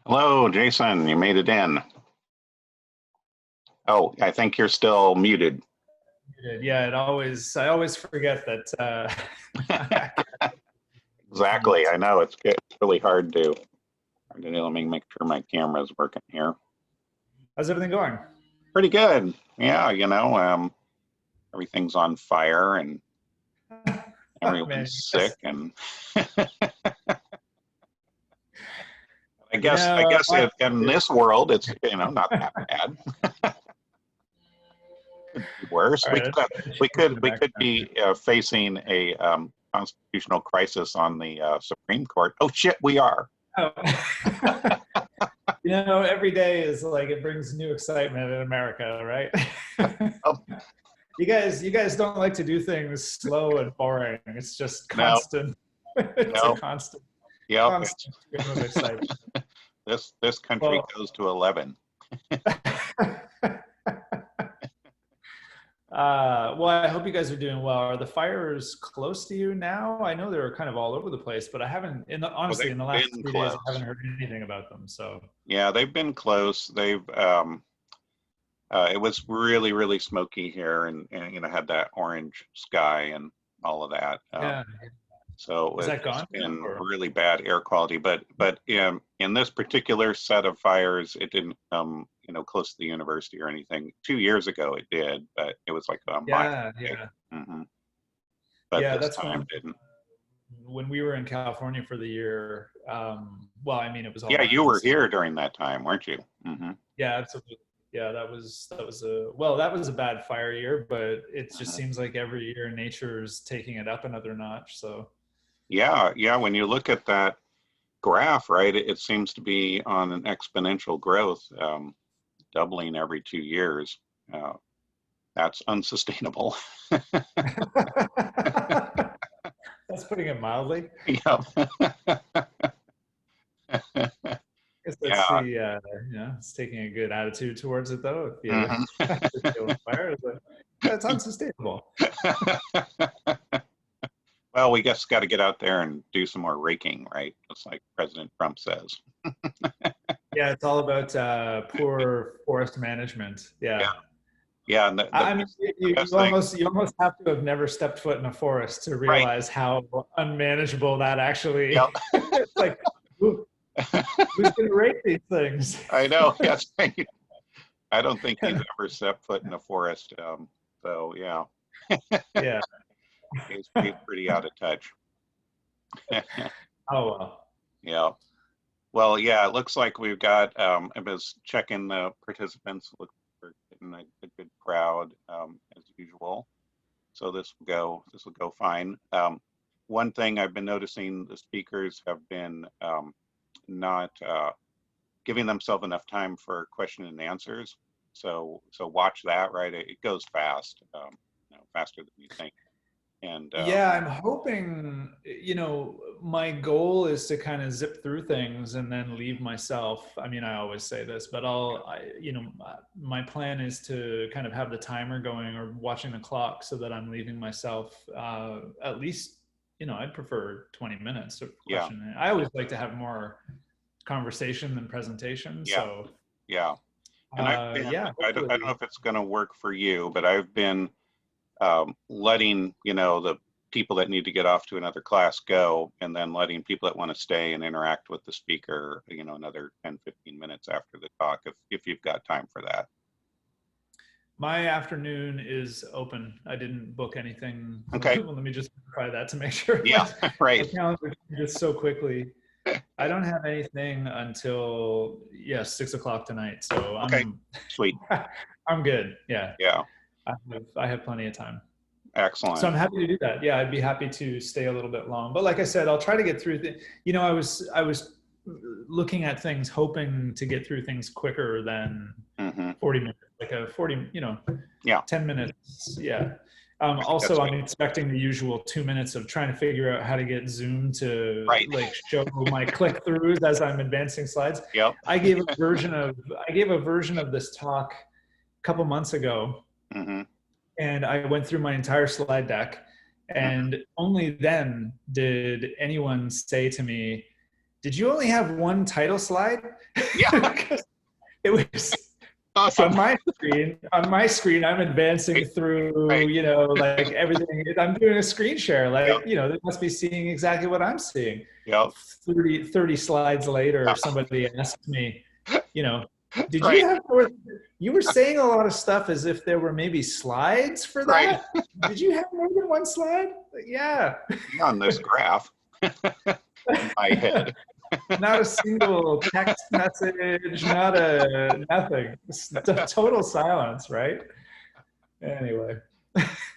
Hello, Jason, you made it in. Oh, I think you're still muted. Yeah, I always forget that. Exactly, I know it's really hard to. Let me make sure my camera's working here. How's everything going? Pretty good. Yeah, everything's on fire and everyone's sick, and I guess in this world it's not that bad. Could be worse. Right, we could be facing a constitutional crisis on the Supreme Court. Oh shit, we are. Oh. Every day is like it brings new excitement in America, right? You guys don't like to do things slow and boring. It's just constant. No. It's a constant. Yeah. Constant stream of excitement. This country goes to 11. Well, I hope you guys are doing well. Are the fires close to you now? I know they're kind of all over the place, but I haven't, honestly, in the last 3 days, I haven't heard anything about them. So yeah, they've been close. They've it was really, really smoky here, and had that orange sky and all of that. Yeah. So it's been really bad air quality, but in this particular set of fires, it didn't come close to the university or anything. 2 years ago it did, but it was like a mile away. Mm-hmm. But yeah, this time it didn't. When we were in California for the year, well, I mean, it was all you were here during that time, weren't you? Mm-hmm. Yeah, absolutely. Yeah, that was a bad fire year, but it just seems like every year nature's taking it up another notch. So yeah, when you look at that graph, right, it seems to be on an exponential growth, doubling every 2 years. That's unsustainable. That's putting it mildly. Yep. I guess that's it's taking a good attitude towards it, though. If you fire, that's unsustainable. Well, we just got to get out there and do some more raking, right? Just like President Trump says. Yeah, it's all about poor forest management. Yeah. Yeah, and I mean, you almost have to have never stepped foot in a forest to realize how unmanageable that actually. Yep. It's like, who's going to rake these things? I know. Yes, I don't think he's ever stepped foot in a forest. So yeah. Yeah. He's pretty out of touch. Oh well. Yeah. Well, yeah. It looks like we've got. I was checking the participants. Look, we're getting a good crowd as usual. So this will go fine. One thing I've been noticing: the speakers have been not giving themselves enough time for question and answers. So watch that. Right, it goes fast. Faster than you think. And yeah, I'm hoping, my goal is to kind of zip through things and then leave myself. I mean, I always say this, but my plan is to kind of have the timer going or watching the clock so that I'm leaving myself at least, I'd prefer 20 minutes of question. Yeah. I always like to have more conversation than presentation. Yeah. So yeah. And I don't know if it's going to work for you, but I've been letting the people that need to get off to another class go, and then letting people that want to stay and interact with the speaker another 10-15 minutes after the talk, if you've got time for that. My afternoon is open. I didn't book anything. Okay. Let me just try that to make sure. Yeah, right. The calendar changes so quickly. I don't have anything until 6 o'clock tonight. So okay. Sweet. I'm good. Yeah. Yeah. I have plenty of time. Excellent. So I'm happy to do that. Yeah, I'd be happy to stay a little bit long. But like I said, I'll try to get through. I was looking at things, hoping to get through things quicker than 40 minutes, like a 40, 10 minutes. Yeah. I think that's Also, I'm good. expecting the usual 2 minutes of trying to figure out how to get Zoom to Right. like show my click throughs as I'm advancing slides. Yep. I gave a version of I gave a version of this talk a couple months ago, Hmm. and I went through my entire slide deck, Hmm. and only then did anyone say to me, "Did you only have one title slide?" Yeah. Because it was Awesome. on my screen I'm advancing Right. Right. through, like everything. I'm doing a screen share, Yep. like, they must be seeing exactly what I'm seeing. Yep. 30 slides later, Yeah. somebody asked me, you know did Right. you have you were saying a lot of stuff as if there were maybe slides for Right. that. Did you have more than one slide? Like, yeah. On this graph in my head. Not a single text message, not a nothing. Total silence, right? Anyway.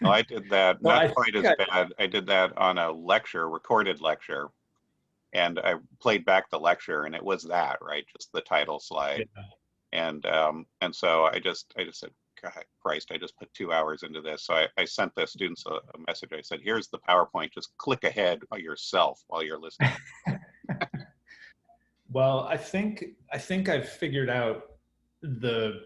Well, I did that, So not I quite think as bad. I did that on a lecture, recorded lecture, and I played back the lecture, and it was that, right? Just the title slide. yeah. And so I just said, God, Christ, I just put 2 hours into this. So I sent the students a message. I said, here's the PowerPoint. Just click ahead by yourself while you're listening. Well, I think I've figured out the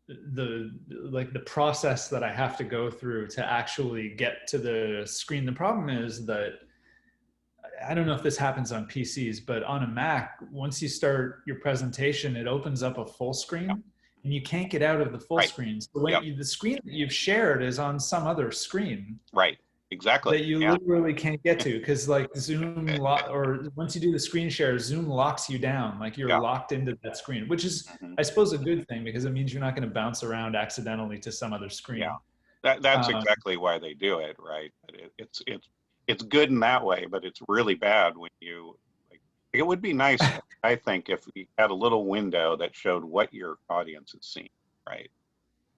the process that I have to go through to actually get to the screen. The problem is that I don't know if this happens on PCs, but on a Mac, once you start your presentation, it opens up a full Yep. screen and you can't get out of the full Right. screen. So Yep. the screen that you've shared is on some other screen Right. Exactly. that you Yeah. literally can't get to, because like or once you do the screen share, Zoom locks you down, like you're Yeah. locked into that screen, which is, Hmm. I suppose, a good thing because it means you're not going to bounce around accidentally to some other Yeah. screen. That's Um, exactly why they do it, right? But it's good in that way, but it's really bad when you like. It would be nice, I think, if we had a little window that showed what your audience is seeing, right?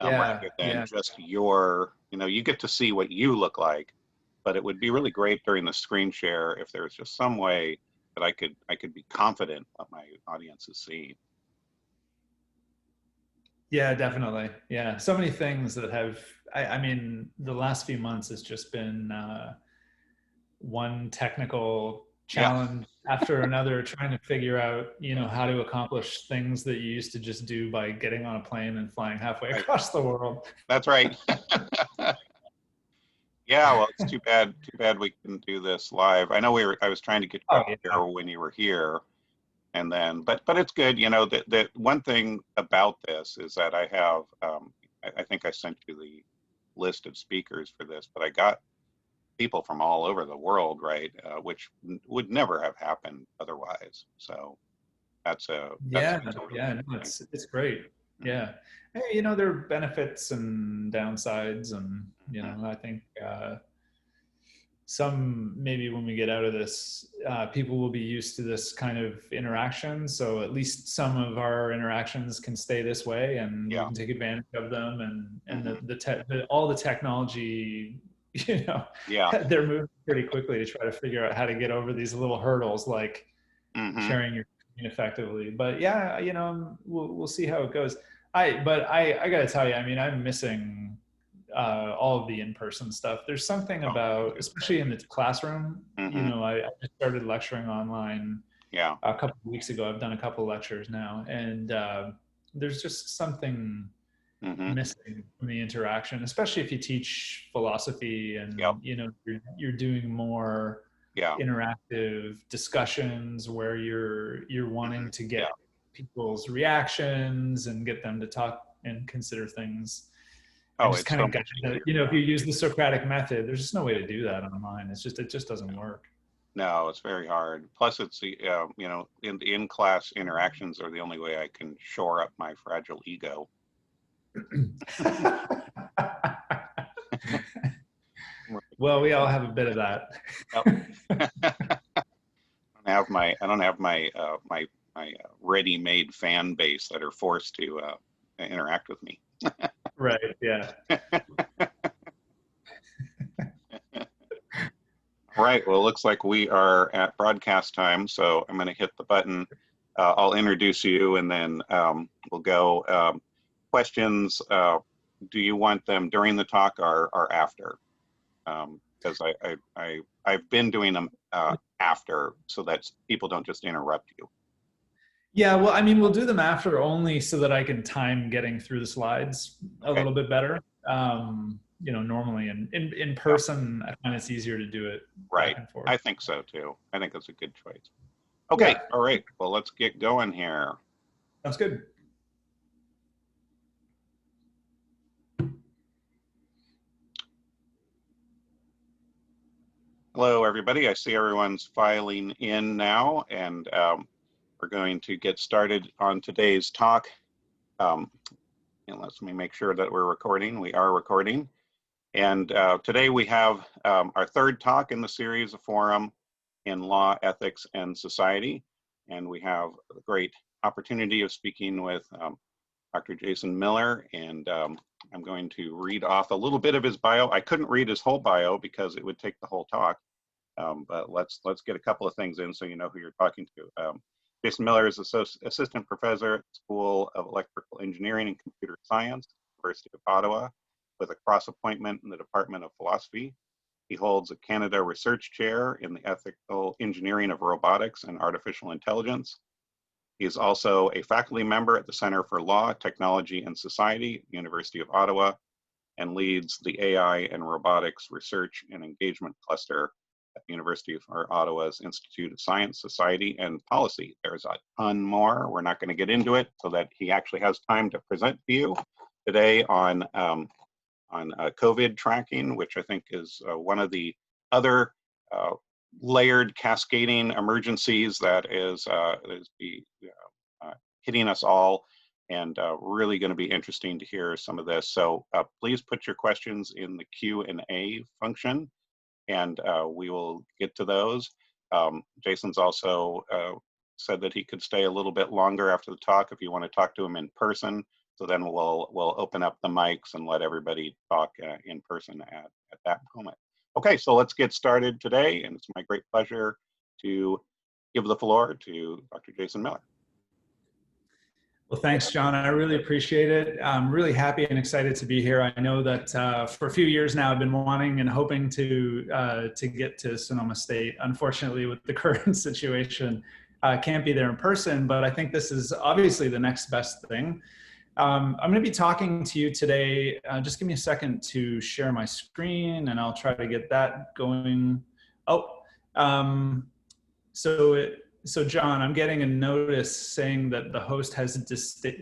yeah, Rather than yeah. just you get to see what you look like, but it would be really great during the screen share if there was just some way that I could be confident what my audience is seeing. Yeah, definitely. Yeah. So many things that I mean, the last few months has just been one technical Yeah. challenge after another, trying to figure out, how to accomplish things that you used to just do by getting on a plane and flying halfway Right. across the world. That's right. Yeah, well, it's too bad. Too bad we couldn't do this live. I know I was trying to get you Oh, up yeah. here when you were here, and then, but it's good. That one thing about this is that I have. I think I sent you the list of speakers for this, but I got people from all over the world, right? Which would never have happened otherwise. So Yeah. that's a really Yeah. good No, thing. it's great. Mhm. Yeah. Hey, there are benefits and downsides. And, Mhm. I think, some, maybe when we get out of this, people will be used to this kind of interaction, so at least some of our interactions can stay this way and we Yeah. can take advantage of them. And Hmm. all the technology, you know Yeah. they're moving pretty quickly to try to figure out how to get over these little hurdles, like Hmm. sharing your screen effectively. But yeah, we'll see how it goes. I gotta tell you, I mean, I'm missing all of the in-person stuff. There's something Oh, me about, too. especially in the classroom, Hmm. I just started lecturing online Yeah. a couple of weeks ago. I've done a couple of lectures now, and there's just something Hmm. missing from the interaction, especially if you teach philosophy Yep. and you're doing more Yeah. interactive discussions where you're Hmm. wanting to get Yeah. people's reactions and get them to talk and consider things, and Oh, just it's kind so of much easier. if you use the Socratic method, there's just no way to do that online. It just doesn't work. No, it's very hard. Plus, it's in class interactions are the only way I can shore up my fragile ego. Well, we all have a bit of that. Yep. I don't have my ready-made fan base that are forced to interact with me. Right. Yeah. All right. Well, it looks like we are at broadcast time, so I'm going to hit the button. I'll introduce you, and then we'll go. Questions. Do you want them during the talk or after? because I've been doing them after, so that people don't just interrupt you. Yeah, well, I mean, we'll do them after only so that I can time getting through the slides a Okay. little bit better. Normally in Yeah. person, I find it's easier to do it back Right. and forth. I think so too. I think that's a good choice. Yeah, Okay. All right. Well, let's get going here. sounds good. Hello, everybody. I see everyone's filing in now, and we're going to get started on today's talk. And let me make sure that we're recording. We are recording. And today we have our third talk in the series, a forum in law, ethics, and society. And we have a great opportunity of speaking with Dr. Jason Millar, and I'm going to read off a little bit of his bio. I couldn't read his whole bio because it would take the whole talk, but let's get a couple of things in so you know who you're talking to. Jason Millar is assistant professor at the School of Electrical Engineering and Computer Science, University of Ottawa, with a cross appointment in the Department of Philosophy. He holds a Canada Research Chair in the Ethical Engineering of Robotics and Artificial Intelligence. He is also a faculty member at the Center for Law, Technology, and Society, University of Ottawa, and leads the AI and Robotics Research and Engagement Cluster at the University of Ottawa's Institute of Science, Society, and Policy. There's a ton more. We're not going to get into it so that he actually has time to present to you today on COVID tracking, which I think is one of the other layered cascading emergencies that is hitting us all, and really going to be interesting to hear some of this. So please put your questions in the Q&A function, and we will get to those. Jason's also said that he could stay a little bit longer after the talk if you want to talk to him in person. So then we'll open up the mics and let everybody talk in person at that moment. Okay, so let's get started today, and it's my great pleasure to give the floor to Dr. Jason Millar. Well, thanks, John. I really appreciate it. I'm really happy and excited to be here. I know that for a few years now, I've been wanting and hoping to get to Sonoma State. Unfortunately, with the current situation, can't be there in person, but I think this is obviously the next best thing. I'm going to be talking to you today. Just give me a second to share my screen, and I'll try to get that going. Oh, so John, I'm getting a notice saying that the host has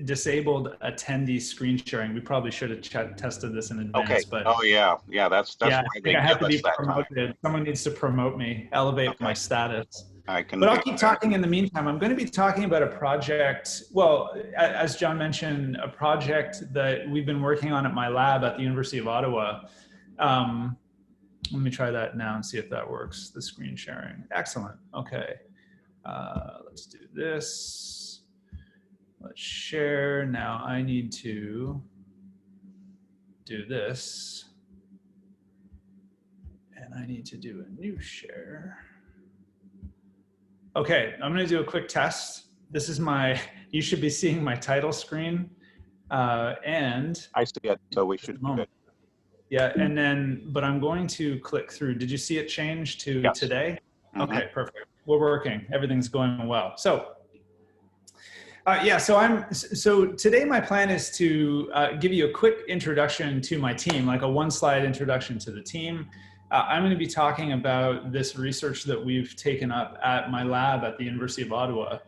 disabled attendee screen sharing. We probably should have tested this in advance. Okay. But oh yeah, that's yeah, why I they think I give have to us be that promoted. time. Someone needs to promote me, elevate Okay. my status. I can. But I'll keep talking in the meantime. I'm going to be talking about a project. Well, as John mentioned, a project that we've been working on at my lab at the University of Ottawa. Let me try that now and see if that works. The screen sharing. Excellent. Okay. Let's do this. Let's share. Now I need to do this. And I need to do a new share. Okay, I'm gonna do a quick test. This is you should be seeing my title screen. And I see it, so we should be good. Yeah, and then, but I'm going to click through. Did you see it change to Yes. today? Mm-hmm. Okay, perfect. We're working. Everything's going well. So, yeah, so today my plan is to give you a quick introduction to my team, like a one-slide introduction to the team. I'm going to be talking about this research that we've taken up at my lab at the University of Ottawa,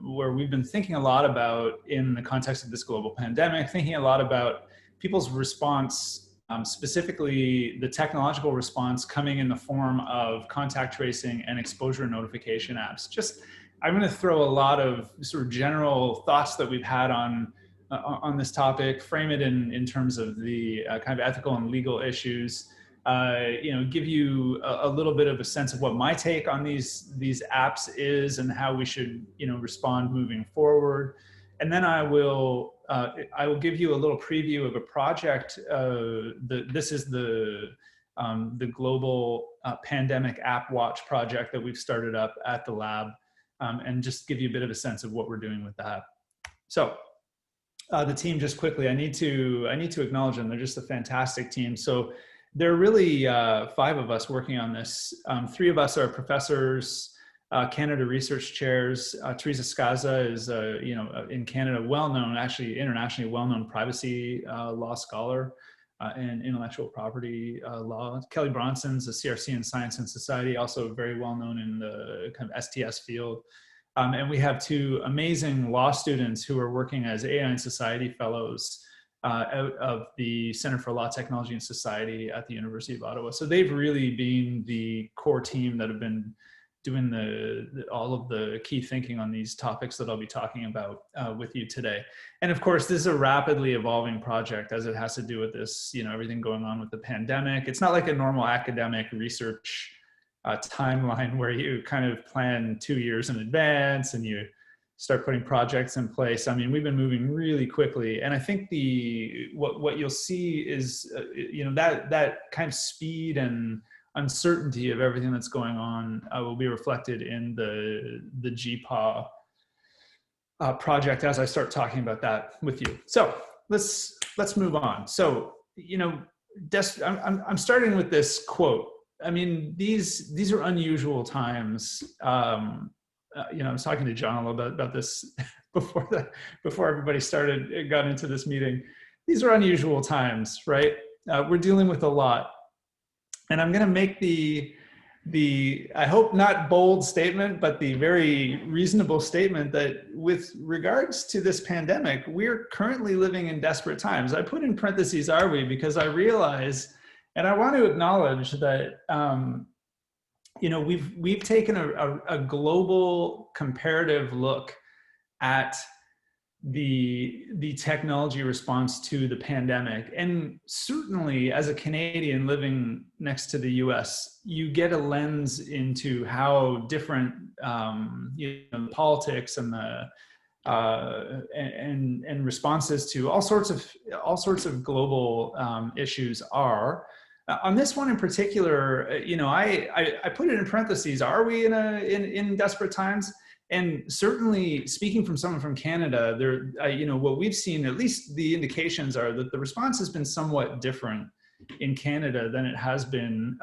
where we've been thinking a lot about, in the context of this global pandemic, thinking a lot about people's response, specifically the technological response coming in the form of contact tracing and exposure notification apps. I'm going to throw a lot of sort of general thoughts that we've had on this topic, frame it in terms of the kind of ethical and legal issues, give you a little bit of a sense of what my take on these apps is and how we should, respond moving forward. And then I will give you a little preview of a project. This is the global pandemic app watch project that we've started up at the lab, and just give you a bit of a sense of what we're doing with that. So the team, just quickly, I need to acknowledge them. They're just a fantastic team. So there are really five of us working on this. Three of us are professors, Canada research chairs. Teresa Scaza is, in Canada, well-known, actually internationally well-known privacy law scholar and intellectual property law. Kelly Bronson's a CRC in Science and Society, also very well-known in the kind of STS field. And we have two amazing law students who are working as AI and Society fellows out of the Center for Law, Technology and Society at the University of Ottawa. So they've really been the core team that have been doing all of the key thinking on these topics that I'll be talking about with you today. And of course, this is a rapidly evolving project as it has to do with this, everything going on with the pandemic. It's not like a normal academic research timeline where you kind of plan 2 years in advance and you start putting projects in place. I mean, we've been moving really quickly, and I think what you'll see is that kind of speed and uncertainty of everything that's going on will be reflected in the GPAW project as I start talking about that with you. So let's move on. So I'm starting with this quote. I mean, these are unusual times. I was talking to John a little bit about this before everybody got into this meeting. These are unusual times, right? We're dealing with a lot. And I'm going to make the I hope not bold statement, but the very reasonable statement that with regards to this pandemic, we're currently living in desperate times. I put in parentheses, are we? Because I realize, and I want to acknowledge that, we've taken a global comparative look at the technology response to the pandemic. And certainly as a Canadian living next to the US, you get a lens into how different politics and the and responses to all sorts of global issues are. On this one in particular, I put it in parentheses. Are we in desperate times? And certainly, speaking from someone from Canada, what we've seen, at least the indications are that the response has been somewhat different in Canada than it has been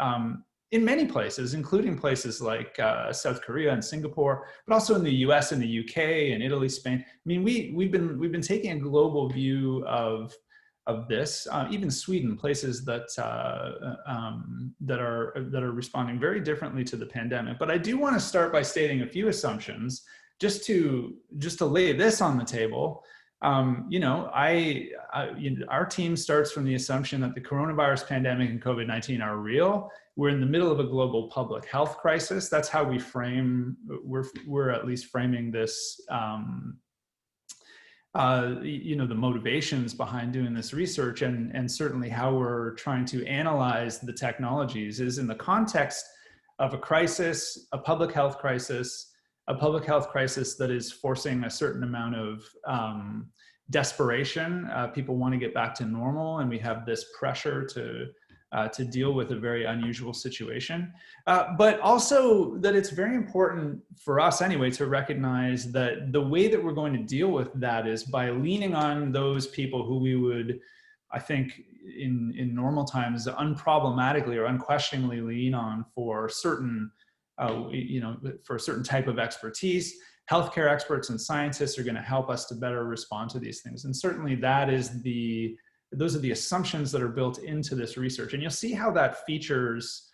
in many places, including places like South Korea and Singapore, but also in the U.S. and the U.K. and Italy, Spain. I mean, we've been taking a global view of this, even Sweden, places that are responding very differently to the pandemic. But I do want to start by stating a few assumptions, just to lay this on the table. Our team starts from the assumption that the coronavirus pandemic and COVID-19 are real. We're in the middle of a global public health crisis. That's how we're at least framing this. The motivations behind doing this research, and certainly how we're trying to analyze the technologies is in the context of a crisis, a public health crisis that is forcing a certain amount of desperation. People want to get back to normal, and we have this pressure to deal with a very unusual situation. But also that it's very important for us anyway to recognize that the way that we're going to deal with that is by leaning on those people who we would, I think, in normal times, unproblematically or unquestioningly lean on for certain, for a certain type of expertise. Healthcare experts and scientists are going to help us to better respond to these things. And certainly those are the assumptions that are built into this research. And you'll see how that features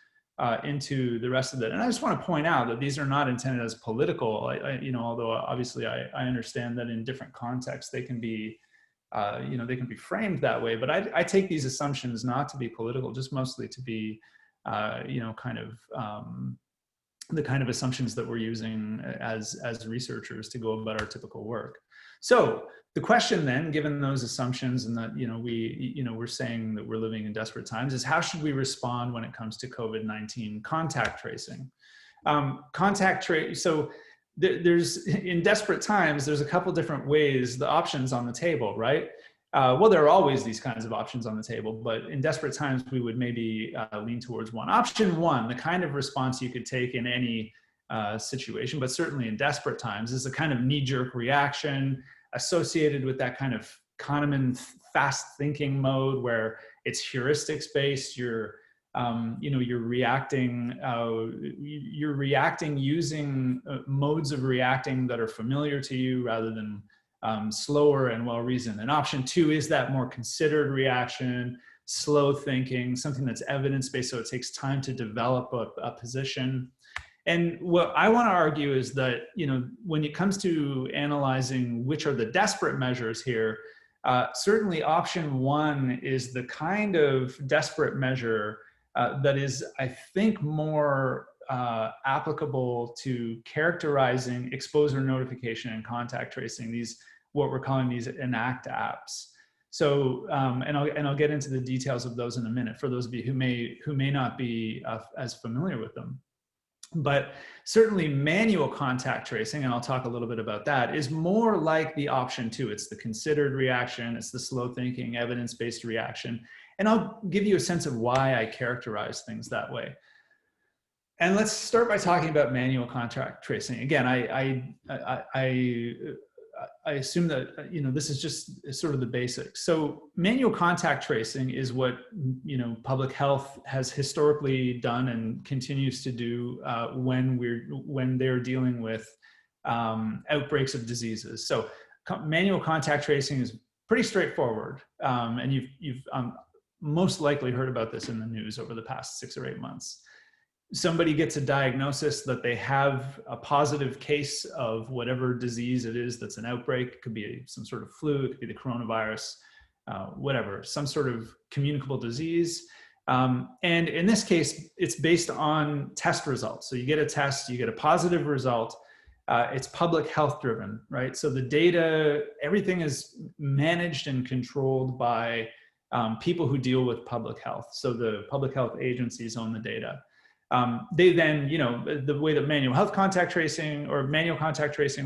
into the rest of it. And I just want to point out that these are not intended as political, although obviously I understand that in different contexts, they can be, they can be framed that way. But I take these assumptions not to be political, just mostly to be, the kind of assumptions that we're using as researchers to go about our typical work. So the question then, given those assumptions and that, we're saying that we're living in desperate times, is how should we respond when it comes to COVID-19 contact tracing? So there's, in desperate times, there's a couple different ways, the options on the table, right? Well, there are always these kinds of options on the table, but in desperate times, we would maybe lean towards one. Option one, the kind of response you could take in any situation, but certainly in desperate times, is a kind of knee-jerk reaction associated with that kind of Kahneman fast thinking mode where it's heuristics based. You're you're reacting using modes of reacting that are familiar to you rather than slower and well-reasoned. And option two is that more considered reaction, slow thinking, something that's evidence-based, so it takes time to develop a position. And what I want to argue is that, when it comes to analyzing which are the desperate measures here, certainly option one is the kind of desperate measure that is, I think, more applicable to characterizing exposure notification and contact tracing, these what we're calling these enact apps. So, and I'll get into the details of those in a minute for those of you who may not be as familiar with them. But certainly manual contact tracing, and I'll talk a little bit about that, is more like the option two. It's the considered reaction, it's the slow thinking, evidence-based reaction. And I'll give you a sense of why I characterize things that way. And let's start by talking about manual contact tracing. Again, I assume that this is just sort of the basics. So manual contact tracing is what public health has historically done and continues to do when they're dealing with outbreaks of diseases. So manual contact tracing is pretty straightforward, and you've most likely heard about this in the news over the past 6 or 8 months. Somebody gets a diagnosis that they have a positive case of whatever disease it is that's an outbreak. It could be some sort of flu, it could be the coronavirus, whatever, some sort of communicable disease. And in this case, it's based on test results. So you get a test, you get a positive result. It's public health driven, right? So the data, everything is managed and controlled by people who deal with public health. So the public health agencies own the data. They then, the way that manual contact tracing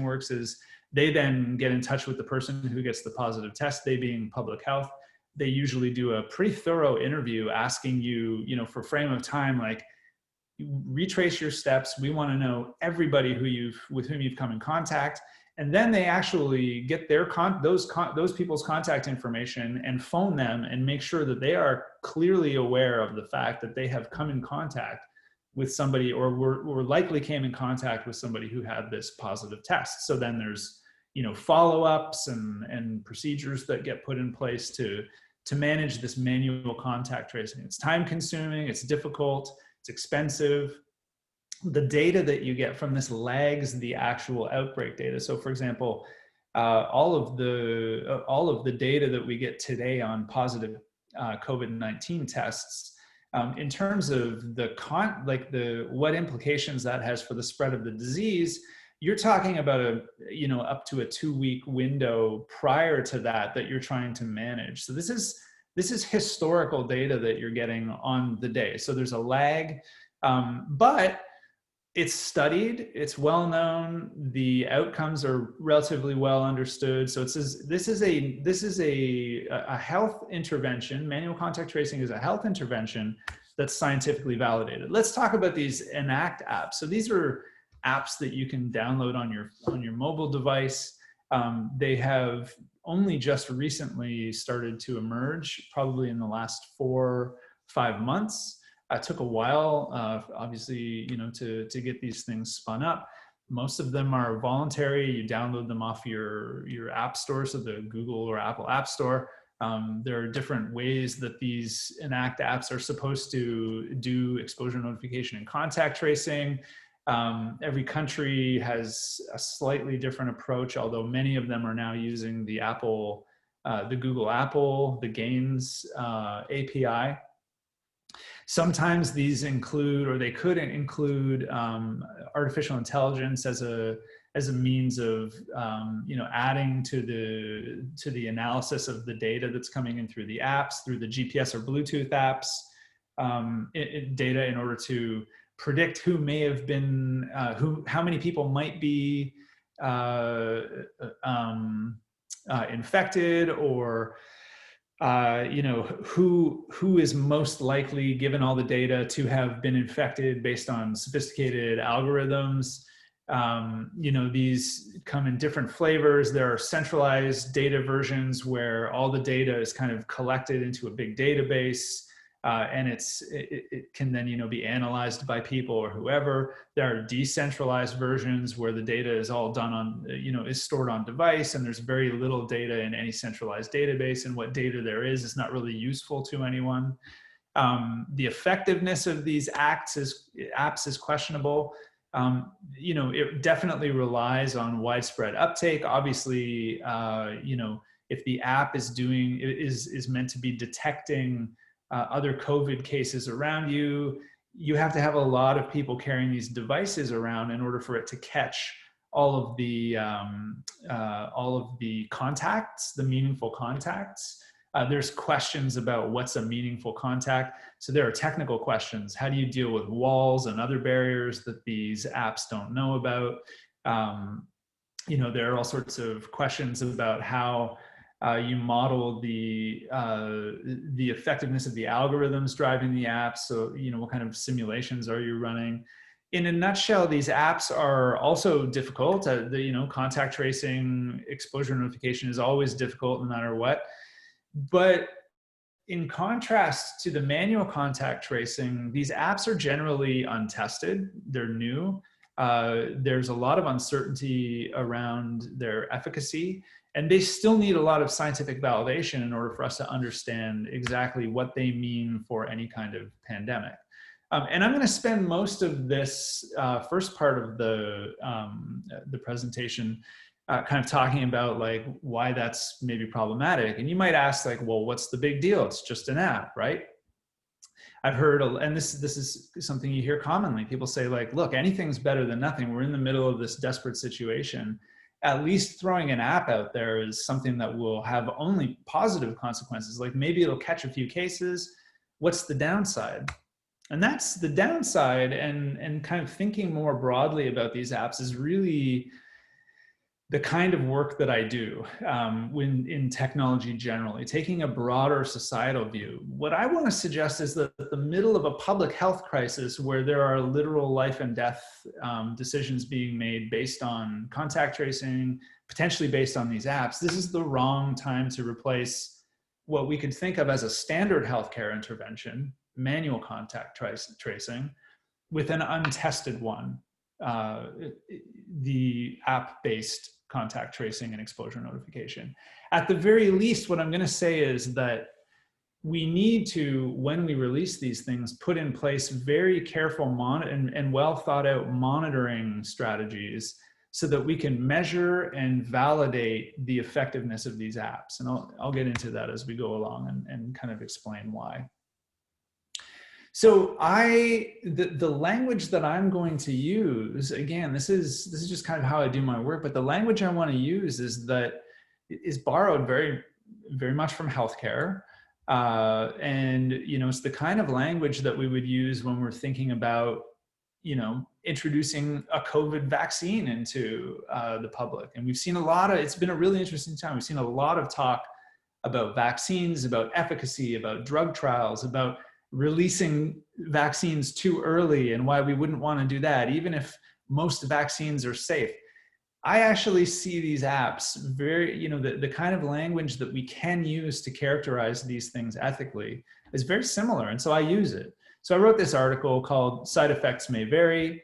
works is they then get in touch with the person who gets the positive test, they being public health. They usually do a pretty thorough interview asking you, for frame of time, like, retrace your steps. We want to know everybody with whom you've come in contact. And then they actually get those people's contact information and phone them and make sure that they are clearly aware of the fact that they have come in contact with somebody or were likely came in contact with somebody who had this positive test. So then there's, follow-ups and procedures that get put in place to manage this manual contact tracing. It's time consuming, it's difficult, it's expensive. The data that you get from this lags the actual outbreak data. So for example, all of the data that we get today on positive COVID-19 tests, in terms of what implications that has for the spread of the disease, you're talking about up to a 2-week window prior to that you're trying to manage. So this is historical data that you're getting on the day. So there's a lag, but it's studied, it's well known, the outcomes are relatively well understood. So this is a health intervention. Manual contact tracing is a health intervention that's scientifically validated. Let's talk about these enact apps. So these are apps that you can download on your mobile device. They have only just recently started to emerge, probably in the last 4 or 5 months. It took a while, obviously, to get these things spun up. Most of them are voluntary. You download them off your app store, so the Google or Apple App Store. There are different ways that these enact apps are supposed to do exposure notification and contact tracing. Every country has a slightly different approach, although many of them are now using the Google Apple, the Gains API. Sometimes these include, or they could include, artificial intelligence as a means of, adding to the analysis of the data that's coming in through the apps, through the GPS or Bluetooth apps, data in order to predict who may have been, how many people might be infected, or who is most likely, given all the data, to have been infected based on sophisticated algorithms. These come in different flavors. There are centralized data versions where all the data is kind of collected into a big database. and it can then, you know, be analyzed by people or whoever. There are decentralized versions where the data is all done on, you know, is stored on device, and there's very little data in any centralized database, and what data there is not really useful to anyone. The effectiveness of these apps is questionable. You know, it definitely relies on widespread uptake. Obviously, you know, if the app is meant to be detecting other COVID cases around you, you have to have a lot of people carrying these devices around in order for it to catch all of the contacts, the meaningful contacts. There's questions about what's a meaningful contact. So there are technical questions. How do you deal with walls and other barriers that these apps don't know about? You know, there are all sorts of questions about how you model the effectiveness of the algorithms driving the apps. So, you know, what kind of simulations are you running? In a nutshell, these apps are also difficult. You know, contact tracing, exposure notification is always difficult no matter what. But in contrast to the manual contact tracing, these apps are generally untested. They're new. There's a lot of uncertainty around their efficacy, and they still need a lot of scientific validation in order for us to understand exactly what they mean for any kind of pandemic. And I'm going to spend most of this first part of the presentation kind of talking about like why that's maybe problematic. And you might ask like, well, what's the big deal? It's just an app, right? I've heard, and this is something you hear commonly. People say like, look, anything's better than nothing. We're in the middle of this desperate situation. At least throwing an app out there is something that will have only positive consequences. Like maybe it'll catch a few cases. What's the downside? And that's the downside. And kind of thinking more broadly about these apps is really the kind of work that I do when in technology generally, taking a broader societal view. What I want to suggest is that in the middle of a public health crisis where there are literal life and death decisions being made based on contact tracing, potentially based on these apps, this is the wrong time to replace what we could think of as a standard healthcare intervention, manual contact tracing, with an untested one, the app-based contact tracing and exposure notification. At the very least, what I'm going to say is that we need to, when we release these things, put in place very careful and well thought out monitoring strategies so that we can measure and validate the effectiveness of these apps. And I'll get into that as we go along and kind of explain why. So the language that I'm going to use, again, this is just kind of how I do my work, but the language I want to use is borrowed very, very much from healthcare. And, you know, it's the kind of language that we would use when we're thinking about, you know, introducing a COVID vaccine into the public. And we've seen it's been a really interesting time. We've seen a lot of talk about vaccines, about efficacy, about drug trials, about releasing vaccines too early and why we wouldn't want to do that, even if most vaccines are safe. I actually see these apps very, you know, the kind of language that we can use to characterize these things ethically is very similar. And so I use it. So I wrote this article called Side Effects May Vary.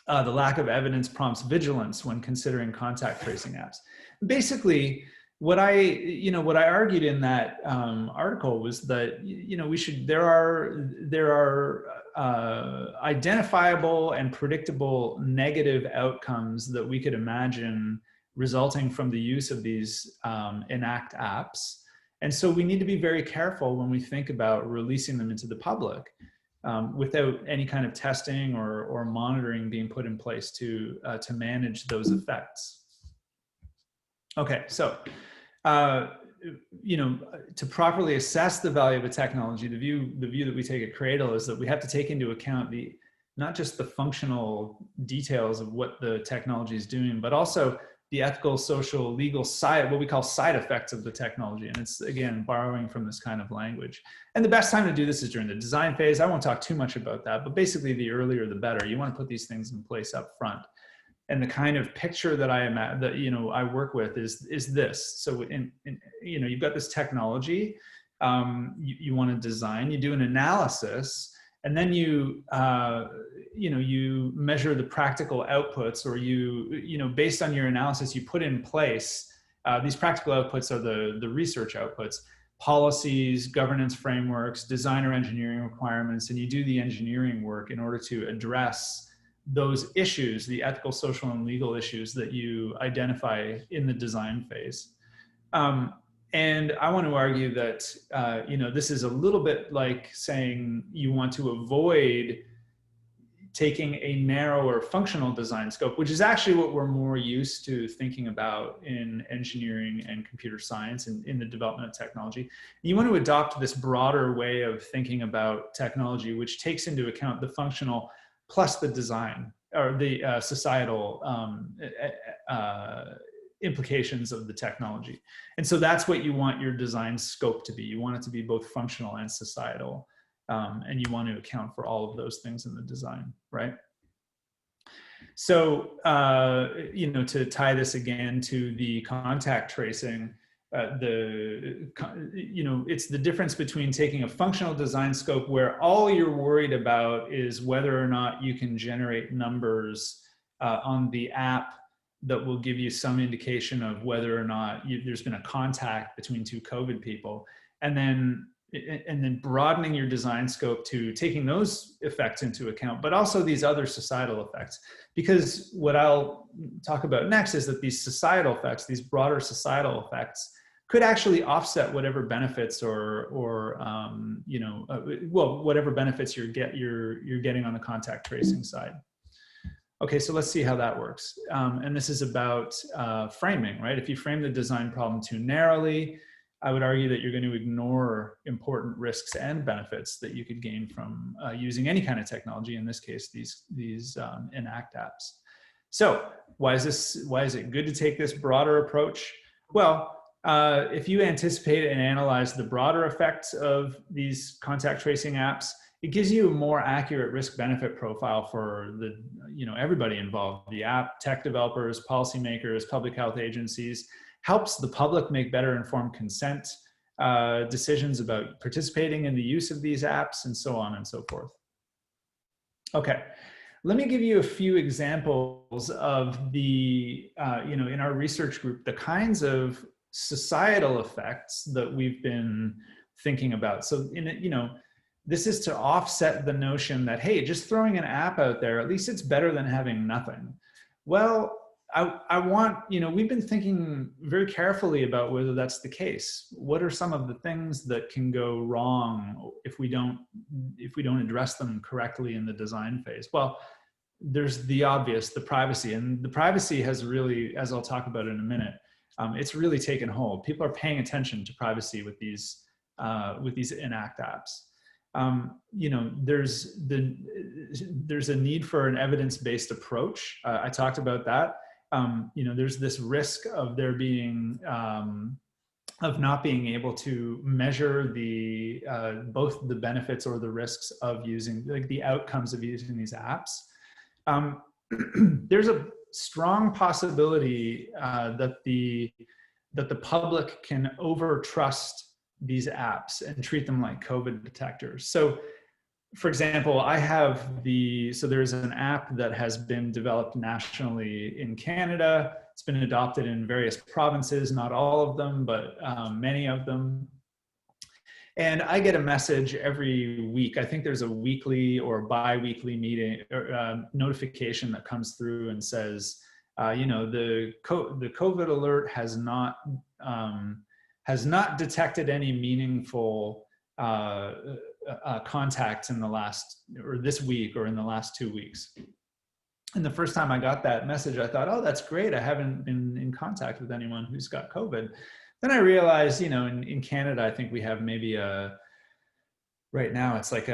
The lack of evidence prompts vigilance when considering contact tracing apps. Basically, what I argued in that article was that, you know, there are identifiable and predictable negative outcomes that we could imagine resulting from the use of these enact apps. And so we need to be very careful when we think about releasing them into the public without any kind of testing or monitoring being put in place to manage those effects. Okay, so, you know, to properly assess the value of a technology, the view that we take at Cradle is that we have to take into account not just the functional details of what the technology is doing, but also the ethical, social, legal side, what we call side effects of the technology. And it's, again, borrowing from this kind of language. And the best time to do this is during the design phase. I won't talk too much about that, but basically the earlier the better. You want to put these things in place up front. And the kind of picture that I work with is this. So you know, you've got this technology, You want to design, you do an analysis, and then you measure the practical outputs, or based on your analysis, you put in place these practical outputs are the research outputs, policies, governance frameworks, design or engineering requirements, and you do the engineering work in order to address those issues, the ethical, social, and legal issues that you identify in the design phase. And I want to argue that this is a little bit like saying you want to avoid taking a narrower functional design scope, which is actually what we're more used to thinking about in engineering and computer science and in the development of technology. You want to adopt this broader way of thinking about technology, which takes into account the functional plus the design, or the societal implications of the technology. And so that's what you want your design scope to be. You want it to be both functional and societal. And you want to account for all of those things in the design, right? So, to tie this again to the contact tracing, it's the difference between taking a functional design scope where all you're worried about is whether or not you can generate numbers on the app that will give you some indication of whether or not there's been a contact between two COVID people, and then broadening your design scope to taking those effects into account, but also these other societal effects. Because what I'll talk about next is that these societal effects, these broader societal effects, could actually offset whatever benefits whatever benefits you're getting on the contact tracing side. Okay, so let's see how that works. And this is about framing, right? If you frame the design problem too narrowly, I would argue that you're going to ignore important risks and benefits that you could gain from using any kind of technology. In this case, these Enact apps. So why is it good to take this broader approach? Well, if you anticipate and analyze the broader effects of these contact tracing apps, it gives you a more accurate risk-benefit profile for everybody involved: the app, tech developers, policymakers, public health agencies. Helps the public make better informed consent decisions about participating in the use of these apps, and so on and so forth. Okay, let me give you a few examples of the, in our research group, the kinds of societal effects that we've been thinking about. So, this is to offset the notion that, hey, just throwing an app out there, at least it's better than having nothing. Well, I want, we've been thinking very carefully about whether that's the case. What are some of the things that can go wrong if we don't address them correctly in the design phase? Well, there's the obvious, the privacy, and the privacy has really, as I'll talk about in a minute, it's really taken hold. People are paying attention to privacy with these Enact apps. There's a need for an evidence-based approach. I talked about that. There's this risk of there being, of not being able to measure both the benefits or the risks of using, like the outcomes of using these apps. There's a strong possibility that the public can overtrust these apps and treat them like COVID detectors. So, for example, there's an app that has been developed nationally in Canada. It's been adopted in various provinces, not all of them, but many of them. And I get a message every week. I think there's a weekly or bi-weekly meeting or notification that comes through and says, the COVID alert has not detected any meaningful contacts in the last, or this week, or in the last 2 weeks. And the first time I got that message, I thought, oh, that's great. I haven't been in contact with anyone who's got COVID. Then I realized, in Canada, I think we have maybe right now it's like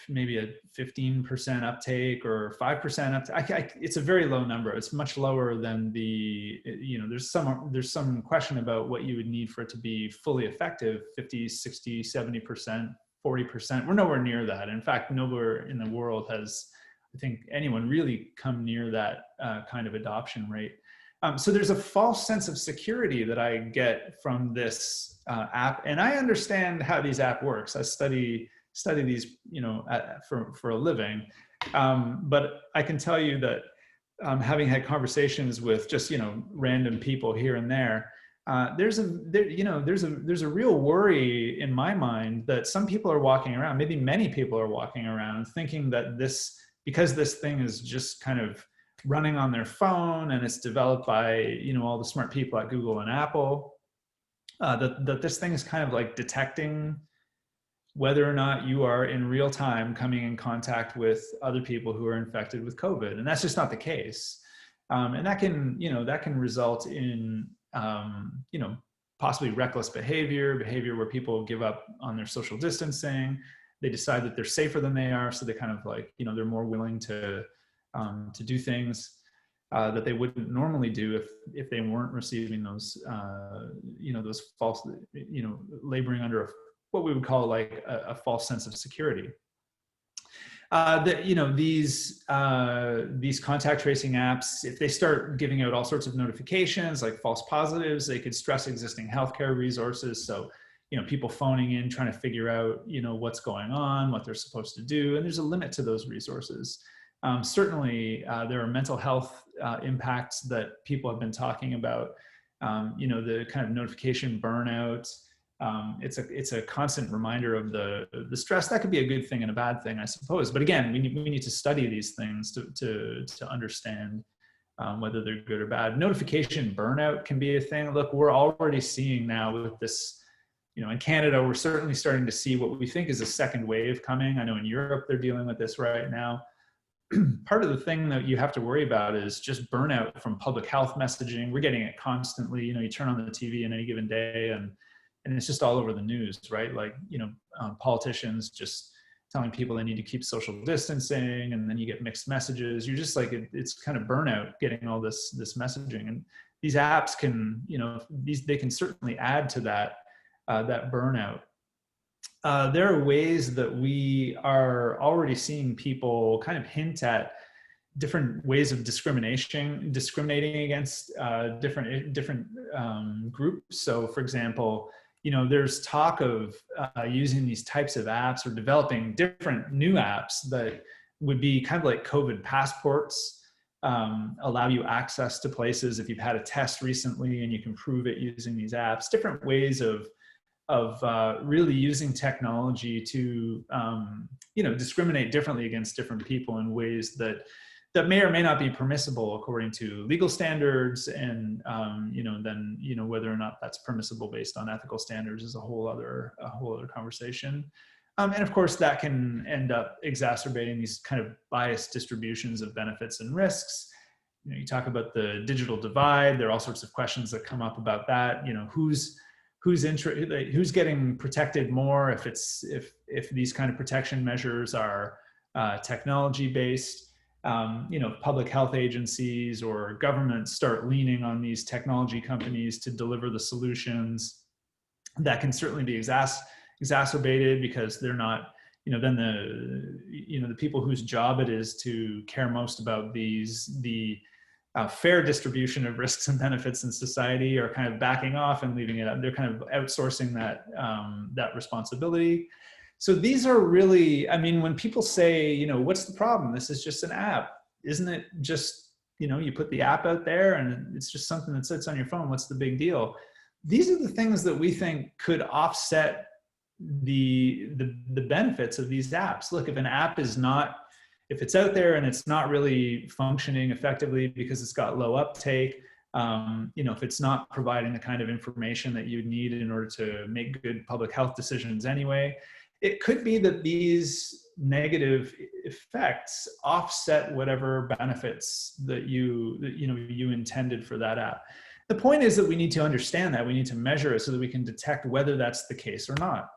maybe a 15% uptake or 5% uptake. It's a very low number. It's much lower than there's some question about what you would need for it to be fully effective, 50, 60, 70%, 40%. We're nowhere near that. In fact, nowhere in the world has, I think, anyone really come near that kind of adoption rate. So there's a false sense of security that I get from this app, and I understand how these app works. I study these, for a living. But I can tell you that, having had conversations with just, random people here and there, there's a real worry in my mind that some people are walking around, maybe many people are walking around thinking that because this thing is just kind of running on their phone and it's developed by, all the smart people at Google and Apple, that this thing is kind of like detecting whether or not you are in real time coming in contact with other people who are infected with COVID. And that's just not the case. And that can result in, possibly reckless behavior where people give up on their social distancing. They decide that they're safer than they are. So they kind of like, they're more willing to do things that they wouldn't normally do if they weren't receiving those, those false, laboring under what we would call like a false sense of security. These contact tracing apps, if they start giving out all sorts of notifications like false positives, they could stress existing healthcare resources. So, people phoning in, trying to figure out, what's going on, what they're supposed to do. And there's a limit to those resources. Certainly, there are mental health impacts that people have been talking about. The kind of notification burnout. It's a constant reminder of the stress. That could be a good thing and a bad thing, I suppose. But again, we need to study these things to understand whether they're good or bad. Notification burnout can be a thing. Look, we're already seeing now with this, in Canada, we're certainly starting to see what we think is a second wave coming. I know in Europe, they're dealing with this right now. Part of the thing that you have to worry about is just burnout from public health messaging. We're getting it constantly. You turn on the TV in any given day and it's just all over the news, right? Like, politicians just telling people they need to keep social distancing, and then you get mixed messages. You're just like, it's kind of burnout getting all this messaging. And these apps can, they can certainly add to that burnout. There are ways that we are already seeing people kind of hint at different ways of discriminating against different groups. So, for example, there's talk of using these types of apps or developing different new apps that would be kind of like COVID passports, allow you access to places if you've had a test recently and you can prove it using these apps. Different ways of really using technology to discriminate differently against different people in ways that may or may not be permissible according to legal standards, and then whether or not that's permissible based on ethical standards is a whole other conversation. And of course, that can end up exacerbating these kind of biased distributions of benefits and risks. You talk about the digital divide. There are all sorts of questions that come up about that. Who's getting protected more if these kind of protection measures are technology based. Public health agencies or governments start leaning on these technology companies to deliver the solutions. That can certainly be exacerbated because they're not, then the people whose job it is to care most about the fair distribution of risks and benefits in society are kind of backing off and leaving it up. They're kind of outsourcing that responsibility. So these are really, when people say, what's the problem? This is just an app. Isn't it just, you put the app out there and it's just something that sits on your phone. What's the big deal? These are the things that we think could offset the benefits of these apps. Look, if it's out there and it's not really functioning effectively because it's got low uptake, if it's not providing the kind of information that you need in order to make good public health decisions anyway, it could be that these negative effects offset whatever benefits that you intended for that app. The point is that we need to understand that. We need to measure it so that we can detect whether that's the case or not.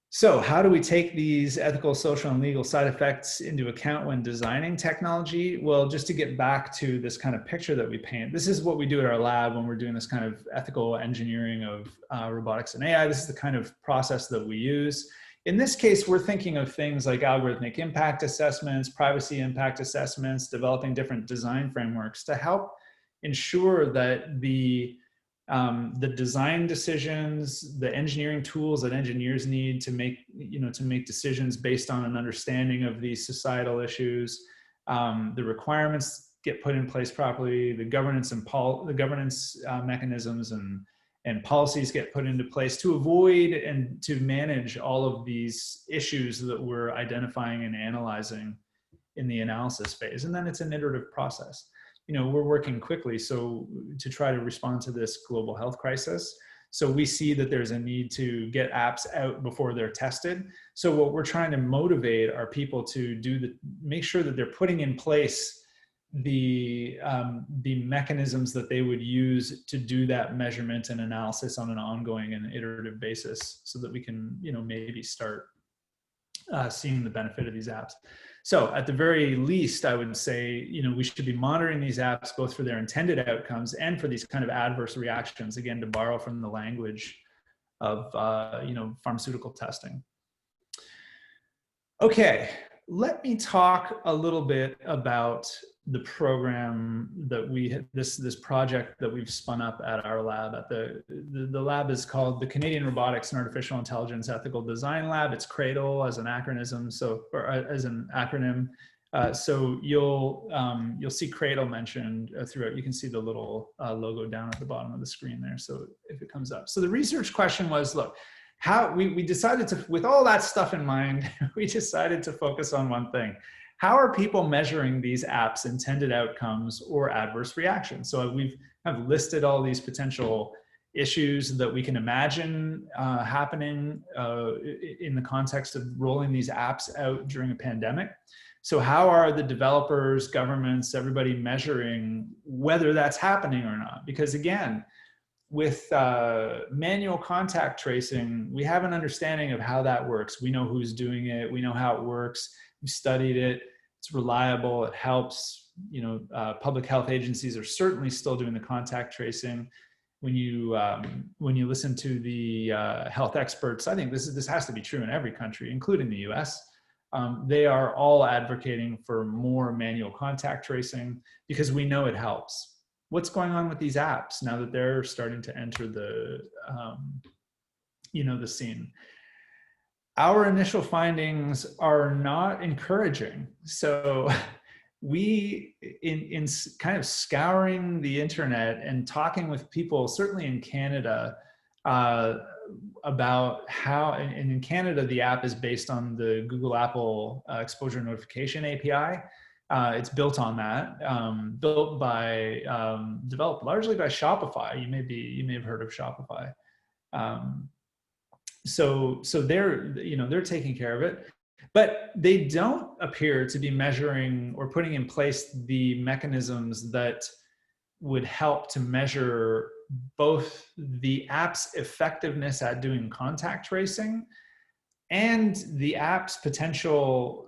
So how do we take these ethical, social, and legal side effects into account when designing technology? Well, just to get back to this kind of picture that we paint, this is what we do at our lab when we're doing this kind of ethical engineering of robotics and AI. This is the kind of process that we use. In this case, we're thinking of things like algorithmic impact assessments, privacy impact assessments, developing different design frameworks to help ensure that the the design decisions, the engineering tools that engineers need to make, to make decisions based on an understanding of these societal issues. The requirements get put in place properly, the governance and the governance mechanisms and policies get put into place to avoid and to manage all of these issues that we're identifying and analyzing in the analysis phase. And then it's an iterative process. We're working quickly to try to respond to this global health crisis. So we see that there's a need to get apps out before they're tested. So what we're trying to motivate our people to make sure that they're putting in place the mechanisms that they would use to do that measurement and analysis on an ongoing and iterative basis, so that we can, maybe start seeing the benefit of these apps. So at the very least, I would say, we should be monitoring these apps both for their intended outcomes and for these kind of adverse reactions, again, to borrow from the language of, pharmaceutical testing. Okay, let me talk a little bit about the program that this project that we've spun up at our lab. The lab is called the Canadian Robotics and Artificial Intelligence Ethical Design Lab. It's CRADLE as an acronym. So you'll see CRADLE mentioned throughout. You can see the little logo down at the bottom of the screen there. So if it comes up. So the research question was, look, how we decided to, with all that stuff in mind, we decided to focus on one thing. How are people measuring these apps' intended outcomes or adverse reactions? So we've kind of listed all these potential issues that we can imagine happening in the context of rolling these apps out during a pandemic. So how are the developers, governments, everybody measuring whether that's happening or not? Because again, with manual contact tracing, we have an understanding of how that works. We know who's doing it. We know how it works. We studied it. It's reliable. It helps. Public health agencies are certainly still doing the contact tracing. When you listen to the health experts, I think this has to be true in every country, including the U.S. They are all advocating for more manual contact tracing because we know it helps. What's going on with these apps now that they're starting to enter the scene? Our initial findings are not encouraging. So we, in kind of scouring the internet and talking with people, certainly in Canada, about how, and in Canada, the app is based on the Google Apple exposure notification API. It's built on that, developed largely by Shopify. You may have heard of Shopify. So they're taking care of it, but they don't appear to be measuring or putting in place the mechanisms that would help to measure both the app's effectiveness at doing contact tracing and the app's potential,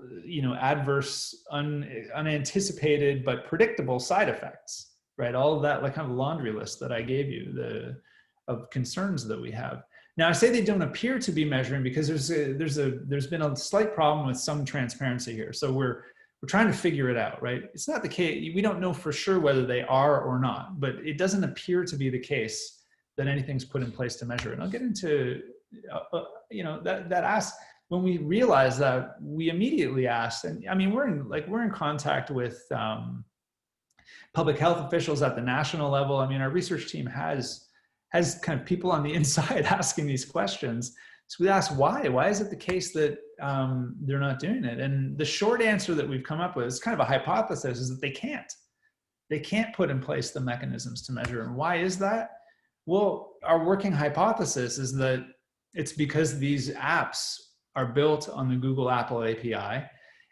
adverse, unanticipated but predictable side effects, right? All of that, like kind of laundry list that I gave you, of concerns that we have. Now, I say they don't appear to be measuring because there's been a slight problem with some transparency here. So we're trying to figure it out, right? It's not the case. We don't know for sure whether they are or not, but it doesn't appear to be the case that anything's put in place to measure it. And I'll get into, that ask, when we realized that, we immediately asked, and I mean, we're in contact with public health officials at the national level. I mean, our research team has kind of people on the inside asking these questions. So we asked why? Why is it the case that they're not doing it? And the short answer that we've come up with is kind of a hypothesis, is that they can't. They can't put in place the mechanisms to measure. And why is that? Well, our working hypothesis is that it's because these apps are built on the Google Apple API,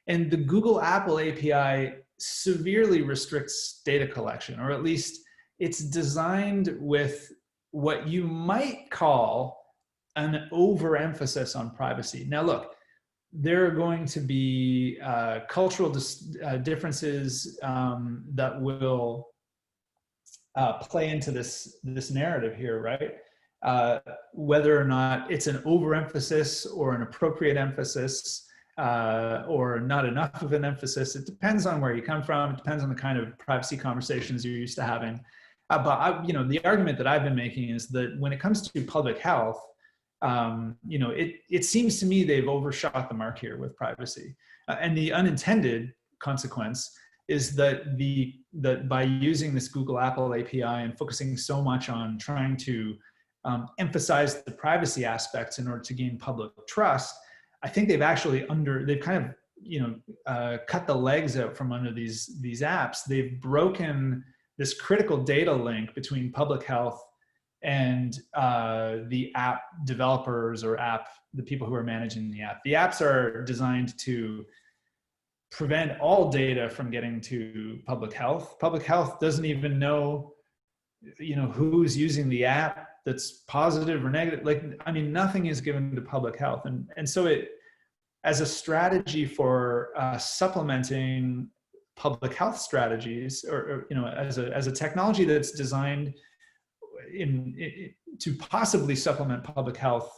and the Google Apple API severely restricts data collection, or at least it's designed with what you might call an overemphasis on privacy. Now, look, there are going to be cultural differences that will play into this narrative here, right? Whether or not it's an overemphasis or an appropriate emphasis or not enough of an emphasis, it depends on where you come from. It depends on the kind of privacy conversations you're used to having. The argument that I've been making is that when it comes to public health, it seems to me they've overshot the mark here with privacy. And the unintended consequence is that by using this Google Apple API and focusing so much on trying to emphasize the privacy aspects in order to gain public trust, I think they've kind of cut the legs out from under these apps. They've broken this critical data link between public health and the app developers or the people who are managing the app. The apps are designed to prevent all data from getting to public health. Public health doesn't even know, who's using the app, that's positive or negative. Nothing is given to public health. And so as a strategy for supplementing public health strategies, or as a technology that's designed to possibly supplement public health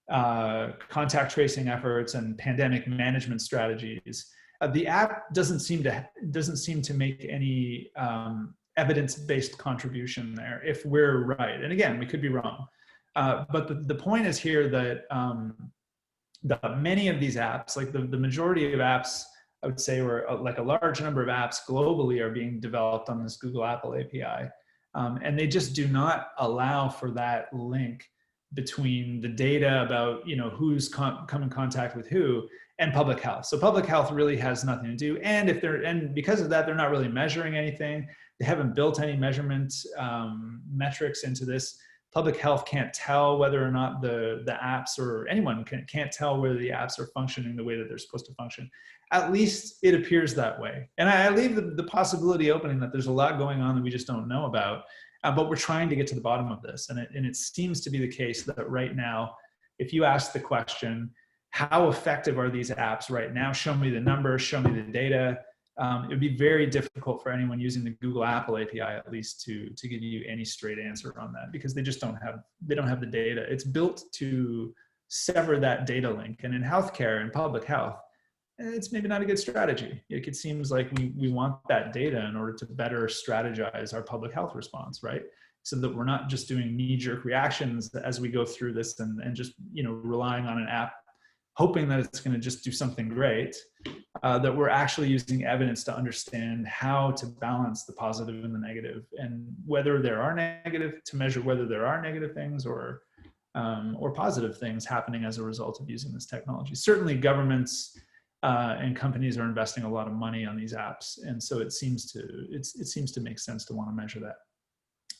contact tracing efforts and pandemic management strategies, the app doesn't seem to make any evidence-based contribution there, if we're right. And again, we could be wrong. But the point is here that many of these apps, like the majority of apps, I would say, or like a large number of apps globally, are being developed on this Google Apple API. And they just do not allow for that link between the data about who's come in contact with who and public health. So public health really has nothing to do. And because of that, they're not really measuring anything. They haven't built any measurement metrics into this. Public health can't tell whether or not the apps, or anyone can't tell whether the apps are functioning the way that they're supposed to function. At least it appears that way. And I leave the possibility open that there's a lot going on that we just don't know about, but we're trying to get to the bottom of this. And it seems to be the case that right now, if you ask the question, how effective are these apps right now? Show me the numbers, show me the data. It would be very difficult for anyone using the Google Apple API, at least, to give you any straight answer on that, because they just don't have the data. It's built to sever that data link. And in healthcare and public health, it's maybe not a good strategy. It seems like we want that data in order to better strategize our public health response, right? So that we're not just doing knee-jerk reactions as we go through this and just relying on an app, hoping that it's going to just do something great, that we're actually using evidence to understand how to balance the positive and the negative, and whether there are negative, to measure whether there are negative things or positive things happening as a result of using this technology. Certainly governments and companies are investing a lot of money on these apps. And so it seems to make sense to want to measure that.